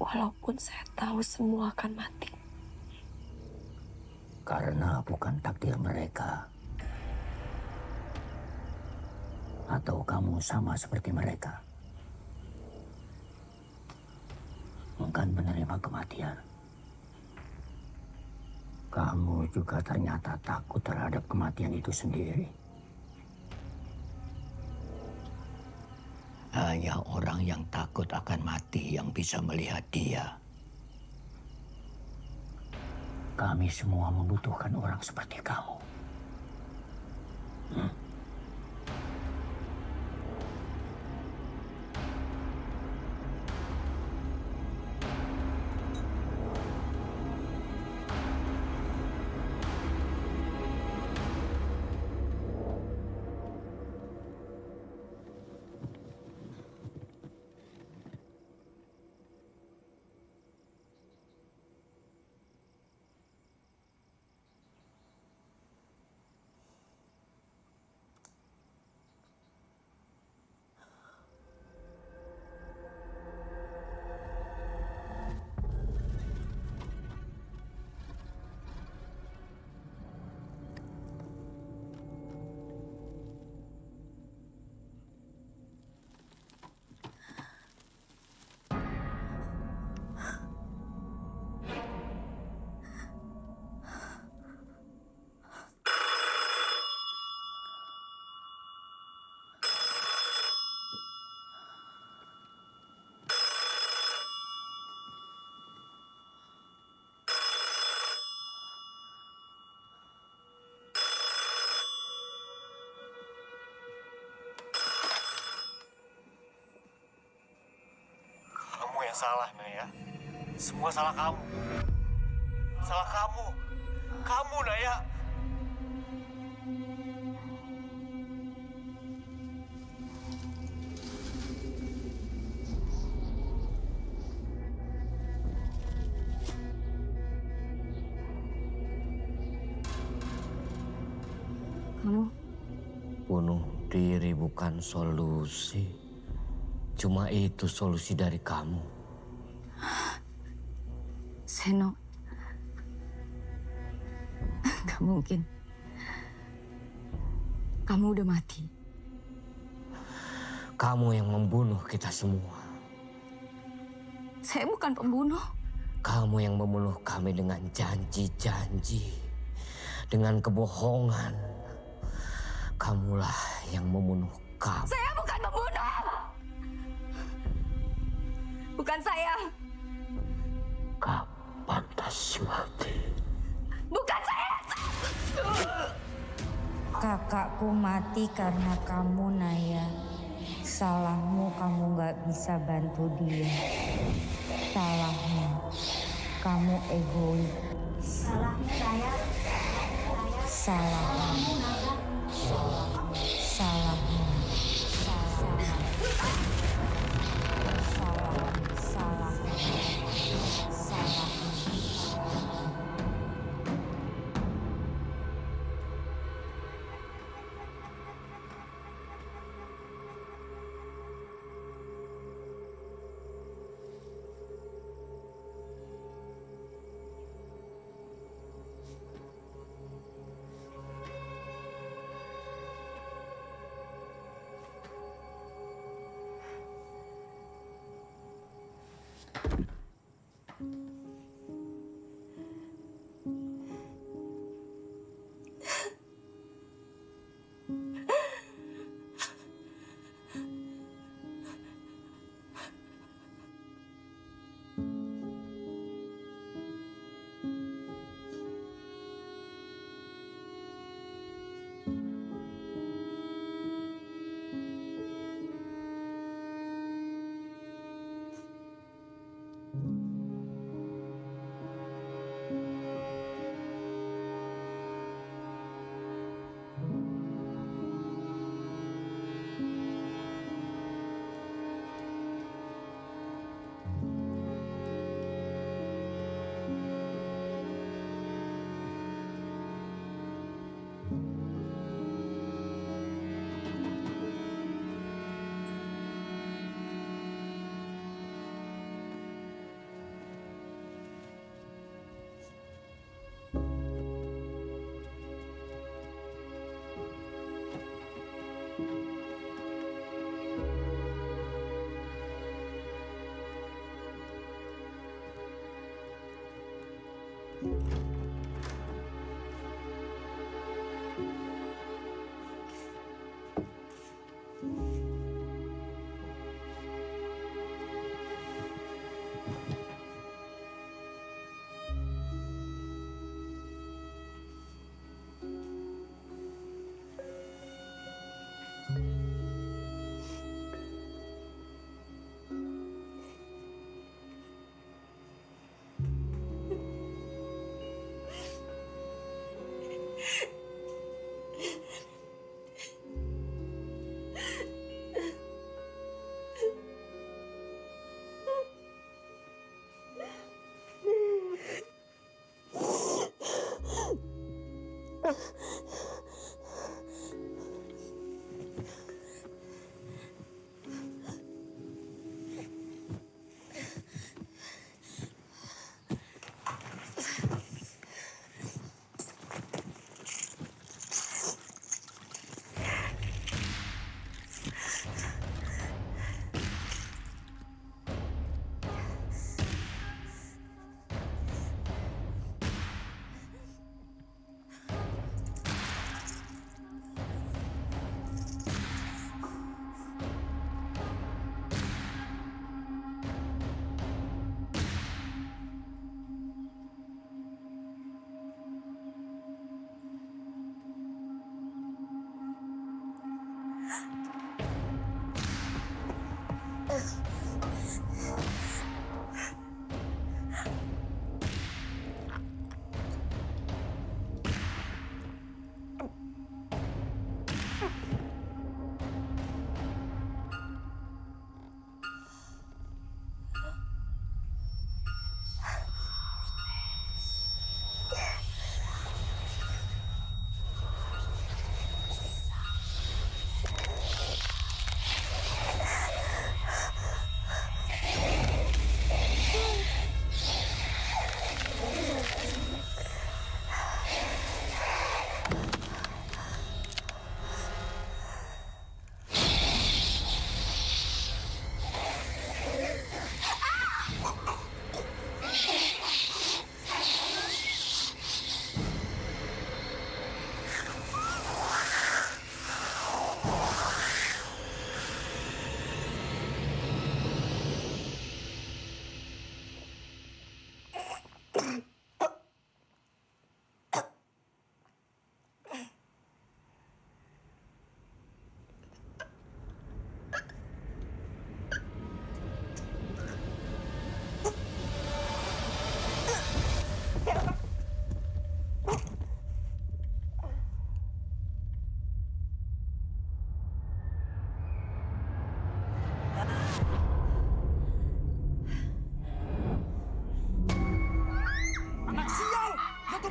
Walaupun saya tahu semua akan mati. Karena bukan takdir mereka. Atau kamu sama seperti mereka? Enggan menerima kematian. Kamu juga ternyata takut terhadap kematian itu sendiri. Hanya orang yang takut akan mati yang bisa melihat dia. Kami semua membutuhkan orang seperti kamu. Kamu yang salah, Naya. Semua salah kamu. Salah kamu. Kamu, Naya. Kamu? Bunuh diri bukan solusi. Cuma itu solusi dari kamu. Seno. Gak mungkin. Kamu udah mati. Kamu yang membunuh kita semua. Saya bukan pembunuh. Kamu yang membunuh kami dengan janji-janji. Dengan kebohongan. Kamulah yang membunuh kami. Saya bukan pembunuh. Bukan saya. Pantas mati. Bukan saya. Kakakku mati karena kamu, Naya. Salahmu kamu gak bisa bantu dia. Salahmu kamu egois. Salahmu, Naya. Salahmu. Salahmu.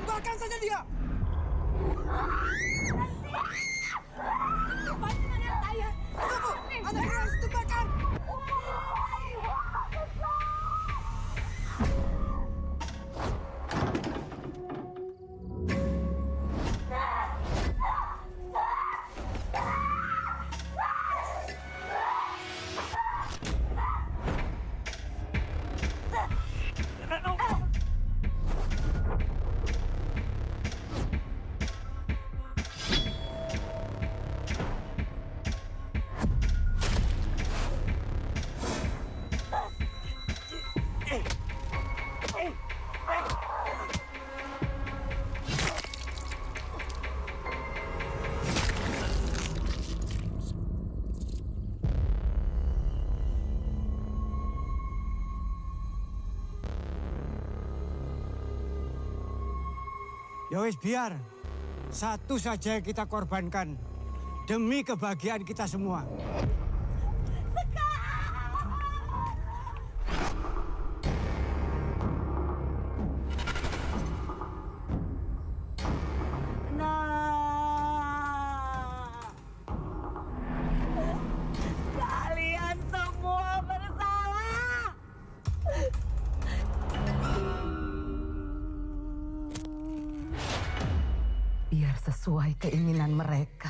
Lepaskan saja dia! Tunggu! Anak ini harus ditembakkan! Ya wis biar, satu saja yang kita korbankan demi kebahagiaan kita semua. Kalian semua bersalah. Biar sesuai keinginan mereka.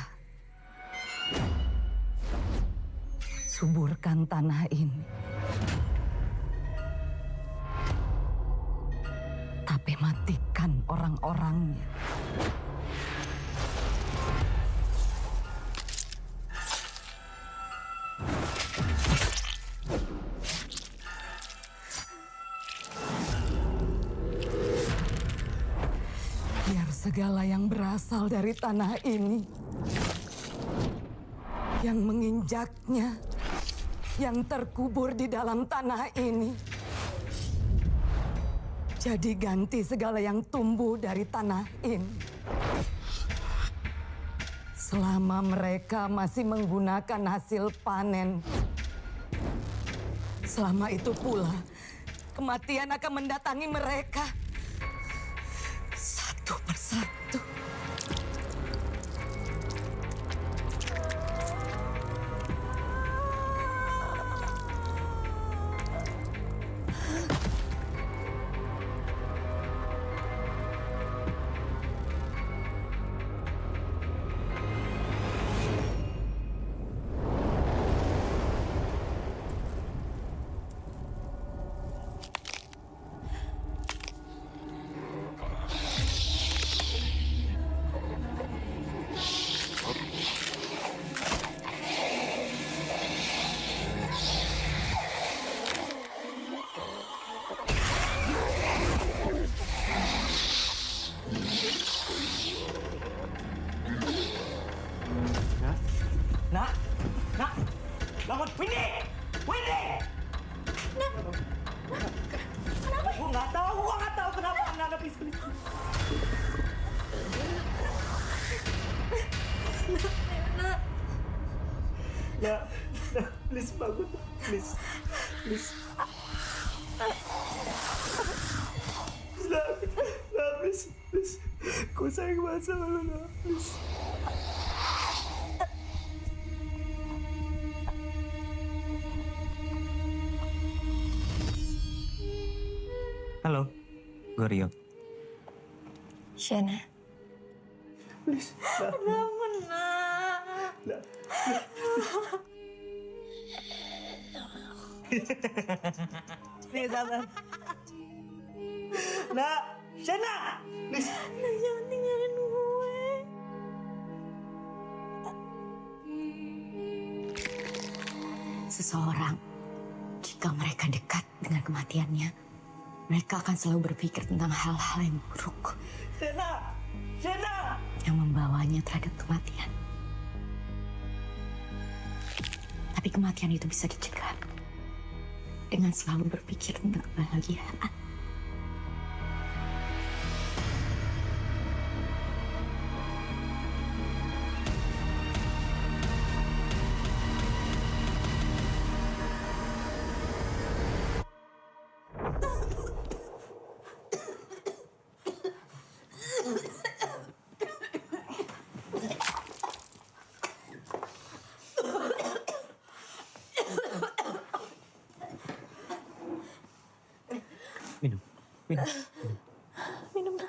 Suburkan tanah ini. Tapi sampai matikan orang-orangnya. Biar segala yang berasal dari tanah ini, yang menginjaknya, yang terkubur di dalam tanah ini, jadi ganti segala yang tumbuh dari tanah ini. Selama mereka masih menggunakan hasil panen, selama itu pula kematian akan mendatangi mereka satu persatu. Nak, bangun, Windy! Windy! Kenapa? Gua nggak tahu kenapa anak please. Nak, please bangun, please. Nah, please. Ku sayang banget sama lu, nah, please. Halo, gue Rio. Shena. Please, Bangun, nak. Nih, sabar. Nak, Shena! Please. Nak, jangan tinggalin gue. Seseorang, jika mereka dekat dengan kematiannya, mereka akan selalu berpikir tentang hal-hal yang buruk. Shena! Yang membawanya terhadap kematian. Tapi kematian itu bisa dicegah dengan selalu berpikir tentang kebahagiaan. Minum, nak.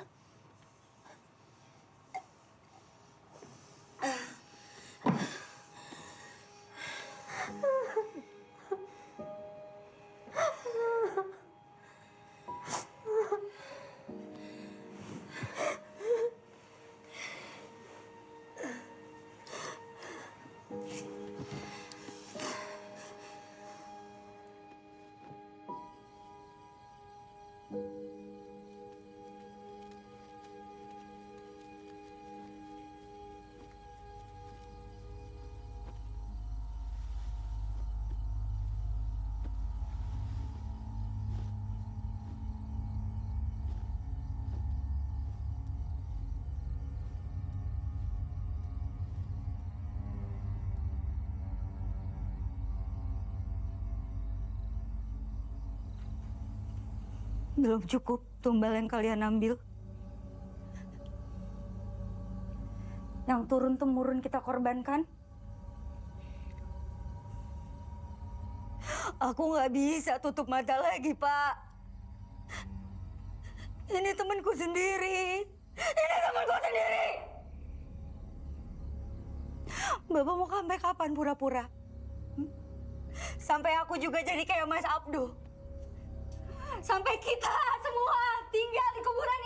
Belum cukup tumbal yang kalian ambil. Yang turun-temurun kita korbankan. Aku nggak bisa tutup mata lagi, Pak. Ini temanku sendiri. Bapak mau sampai kapan pura-pura? Sampai aku juga jadi kayak Mas Abduh. Sampai kita semua tinggal di kuburan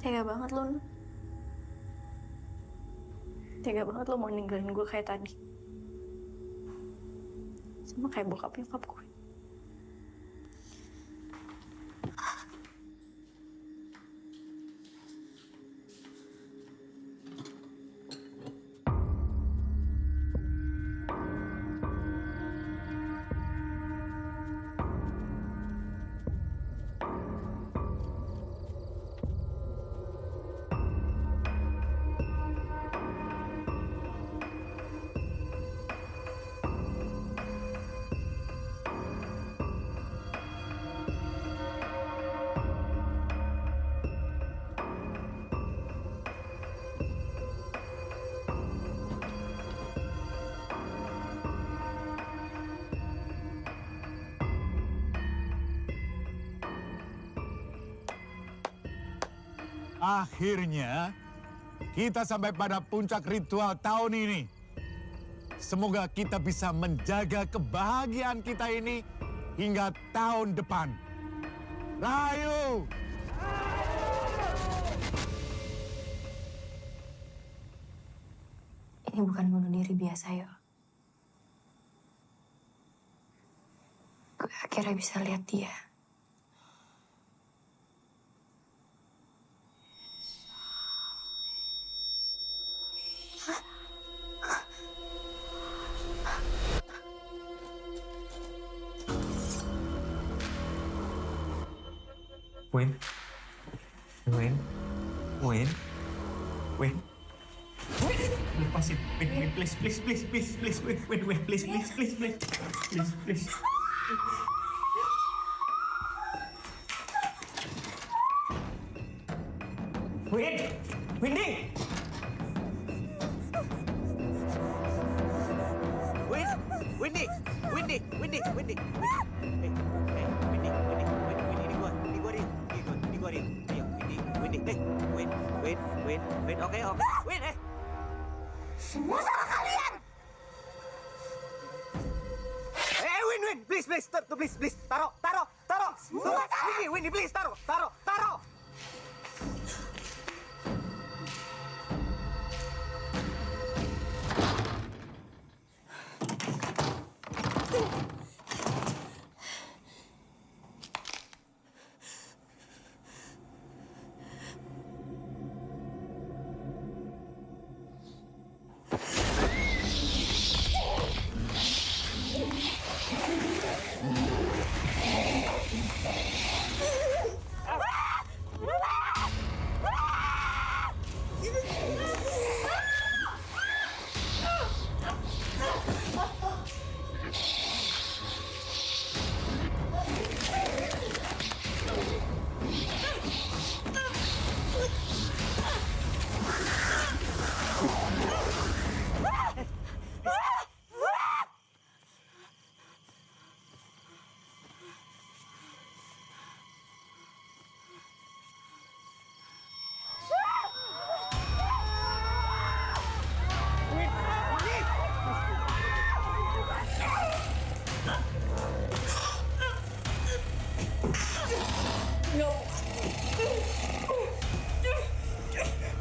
Tega banget lo, Nun. Tega banget lo mau ninggalin gue kayak tadi. Sama kayak bokap nyokap gue. Akhirnya, kita sampai pada puncak ritual tahun ini. Semoga kita bisa menjaga kebahagiaan kita ini hingga tahun depan. Rahayu! Ini bukan bunuh diri biasa, yo. Gue akhirnya bisa lihat dia. Win. Lepasin. Win, please. Win, please. Windy. Windy. Win, oke. Win, Semua salah kalian. Win, please, taruh. Semua salah. Windy, please, taruh.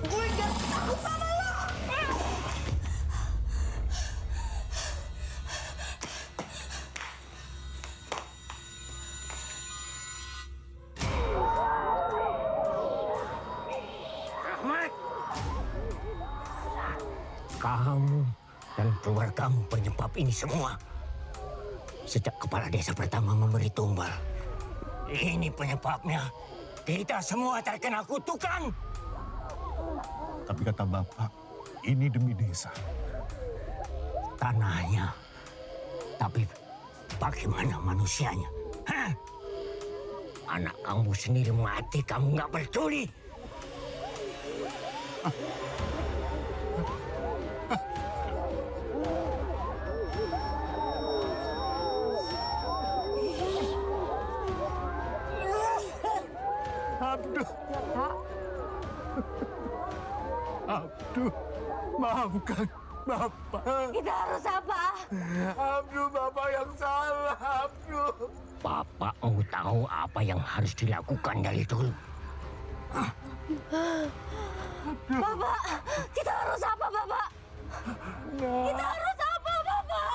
Gue gak takut sama lo. Ahmad! Kamu dan keluargamu penyebab ini semua. Sejak kepala desa pertama memberi tumbal. Ini penyebabnya. Kita semua terkena kutukan. Tapi kata Bapak, ini demi desa. Tanahnya. Tapi bagaimana manusianya? Hah? Anak kamu sendiri mati, kamu nggak peduli. Abduh, maafkan Bapak. Kita harus apa? Abduh, Bapak yang salah, Abduh. Bapak mau tahu apa yang harus dilakukan dari dulu. Bapak, kita harus apa, Bapak? Kita harus apa, Bapak?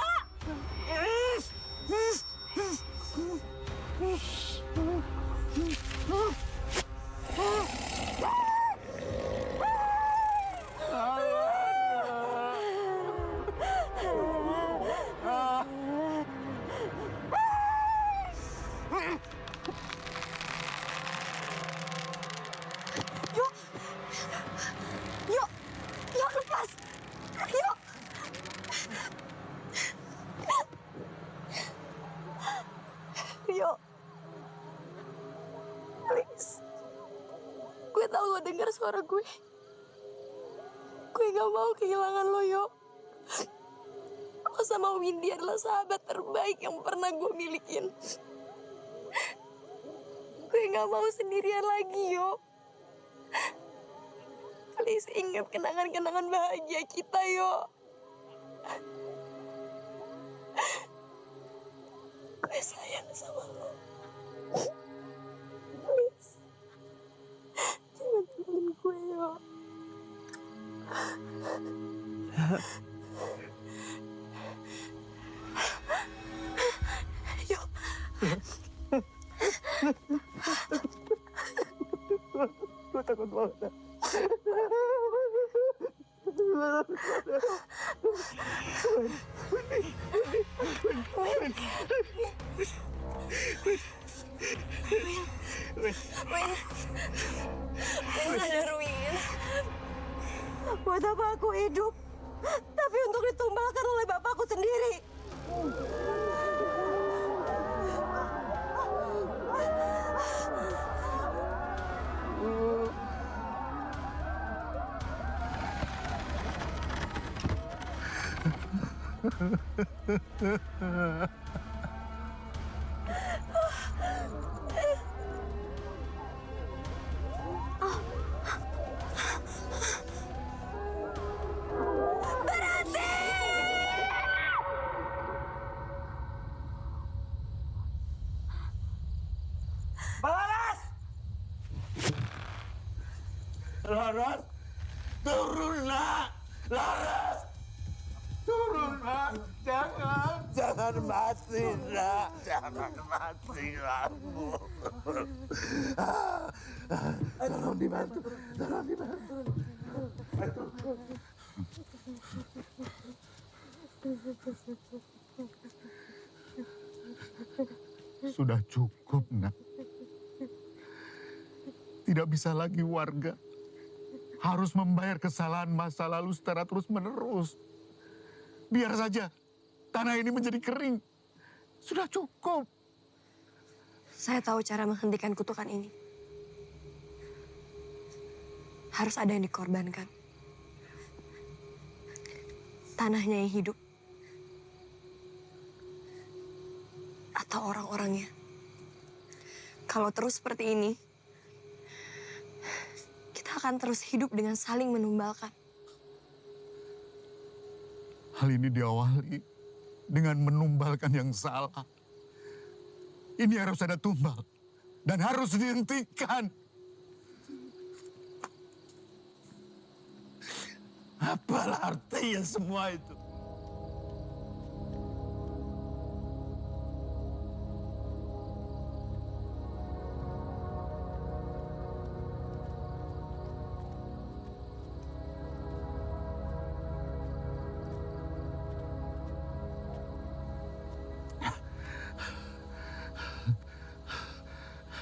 Yuk, yuk, yuk lepas, yuk. Yuk, please. Gue tahu lo dengar suara gue. Gue gak mau kehilangan lo, Yo. Lo sama Windy adalah sahabat terbaik yang pernah gue milikin. Gue gak mau sendirian lagi, Yo. Please ingat kenangan-kenangan bahagia kita, Yo. Gue sayang sama lo. Please. Jangan tinggalin gue, Yo. Yo. Gue takut banget. Win, sadar, Win. Buat apa aku hidup? Tapi untuk ditumbalkan oleh bapakku sendiri. Laras! Laras! Turun, nak! Laras! Turun, nak! Jangan! Jangan mati, nak! Jangan mati, kamu! Tolong dibantu! Tolong dibantu! Sudah cukup, nak. Tidak bisa lagi warga harus membayar kesalahan masa lalu secara terus-menerus. Biar saja tanah ini menjadi kering. Sudah cukup. Saya tahu cara menghentikan kutukan ini. Harus ada yang dikorbankan. Tanahnya yang hidup. Atau orang-orangnya. Kalau terus seperti ini, kita akan terus hidup dengan saling menumbalkan. Hal ini diawali dengan menumbalkan yang salah. Ini harus ada tumbal dan harus dihentikan. Apalah artinya semua itu?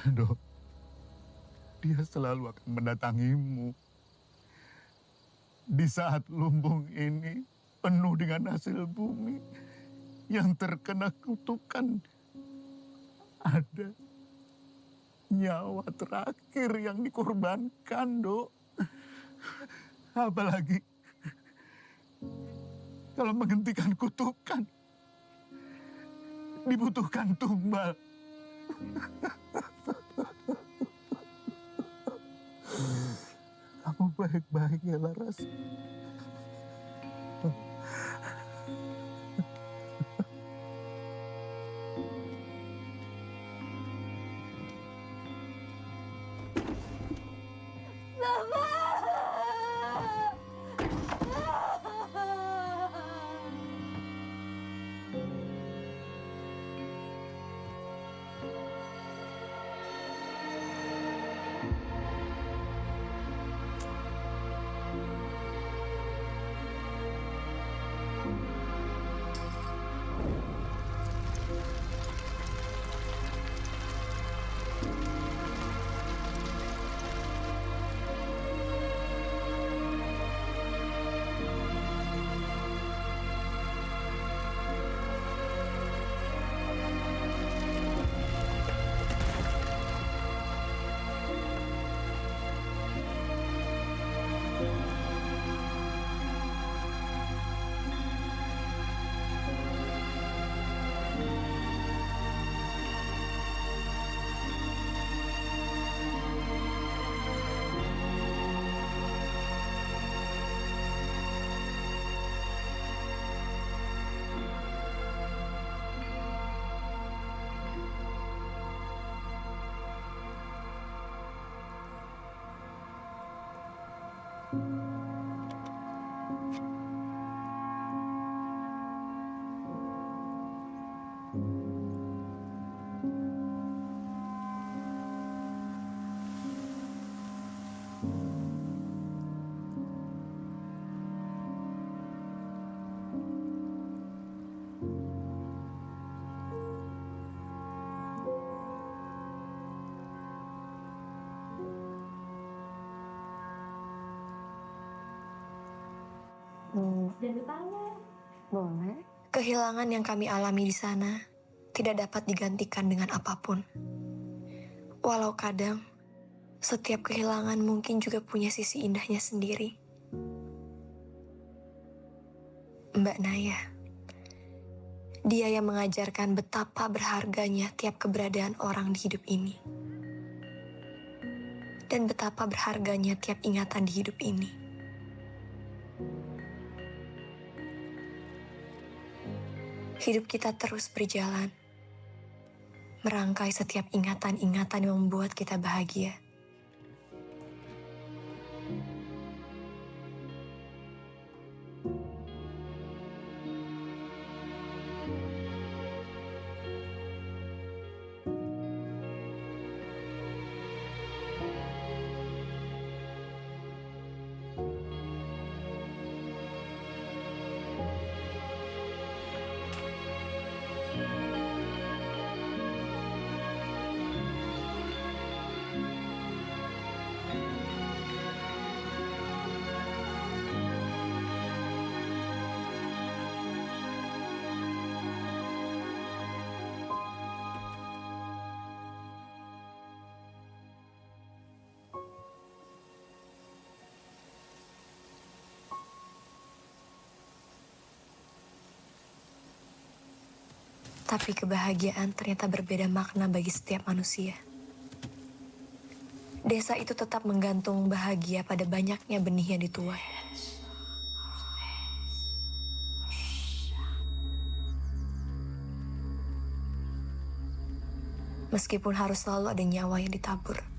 Dok, dia selalu akan mendatangimu. Di saat lumbung ini penuh dengan hasil bumi yang terkena kutukan, ada nyawa terakhir yang dikorbankan, Dok. Apalagi kalau menghentikan kutukan, dibutuhkan tumbal. Kamu baik-baik ya, Laras. dan bertanya. Boleh. Kehilangan yang kami alami di sana tidak dapat digantikan dengan apapun. Walau kadang, setiap kehilangan mungkin juga punya sisi indahnya sendiri. Mbak Naya, dia yang mengajarkan betapa berharganya tiap keberadaan orang di hidup ini. Dan betapa berharganya tiap ingatan di hidup ini. Hidup kita terus berjalan, merangkai setiap ingatan-ingatan yang membuat kita bahagia. Tapi kebahagiaan ternyata berbeda makna bagi setiap manusia. Desa itu tetap menggantung bahagia pada banyaknya benih yang dituai. Meskipun harus selalu ada nyawa yang ditabur.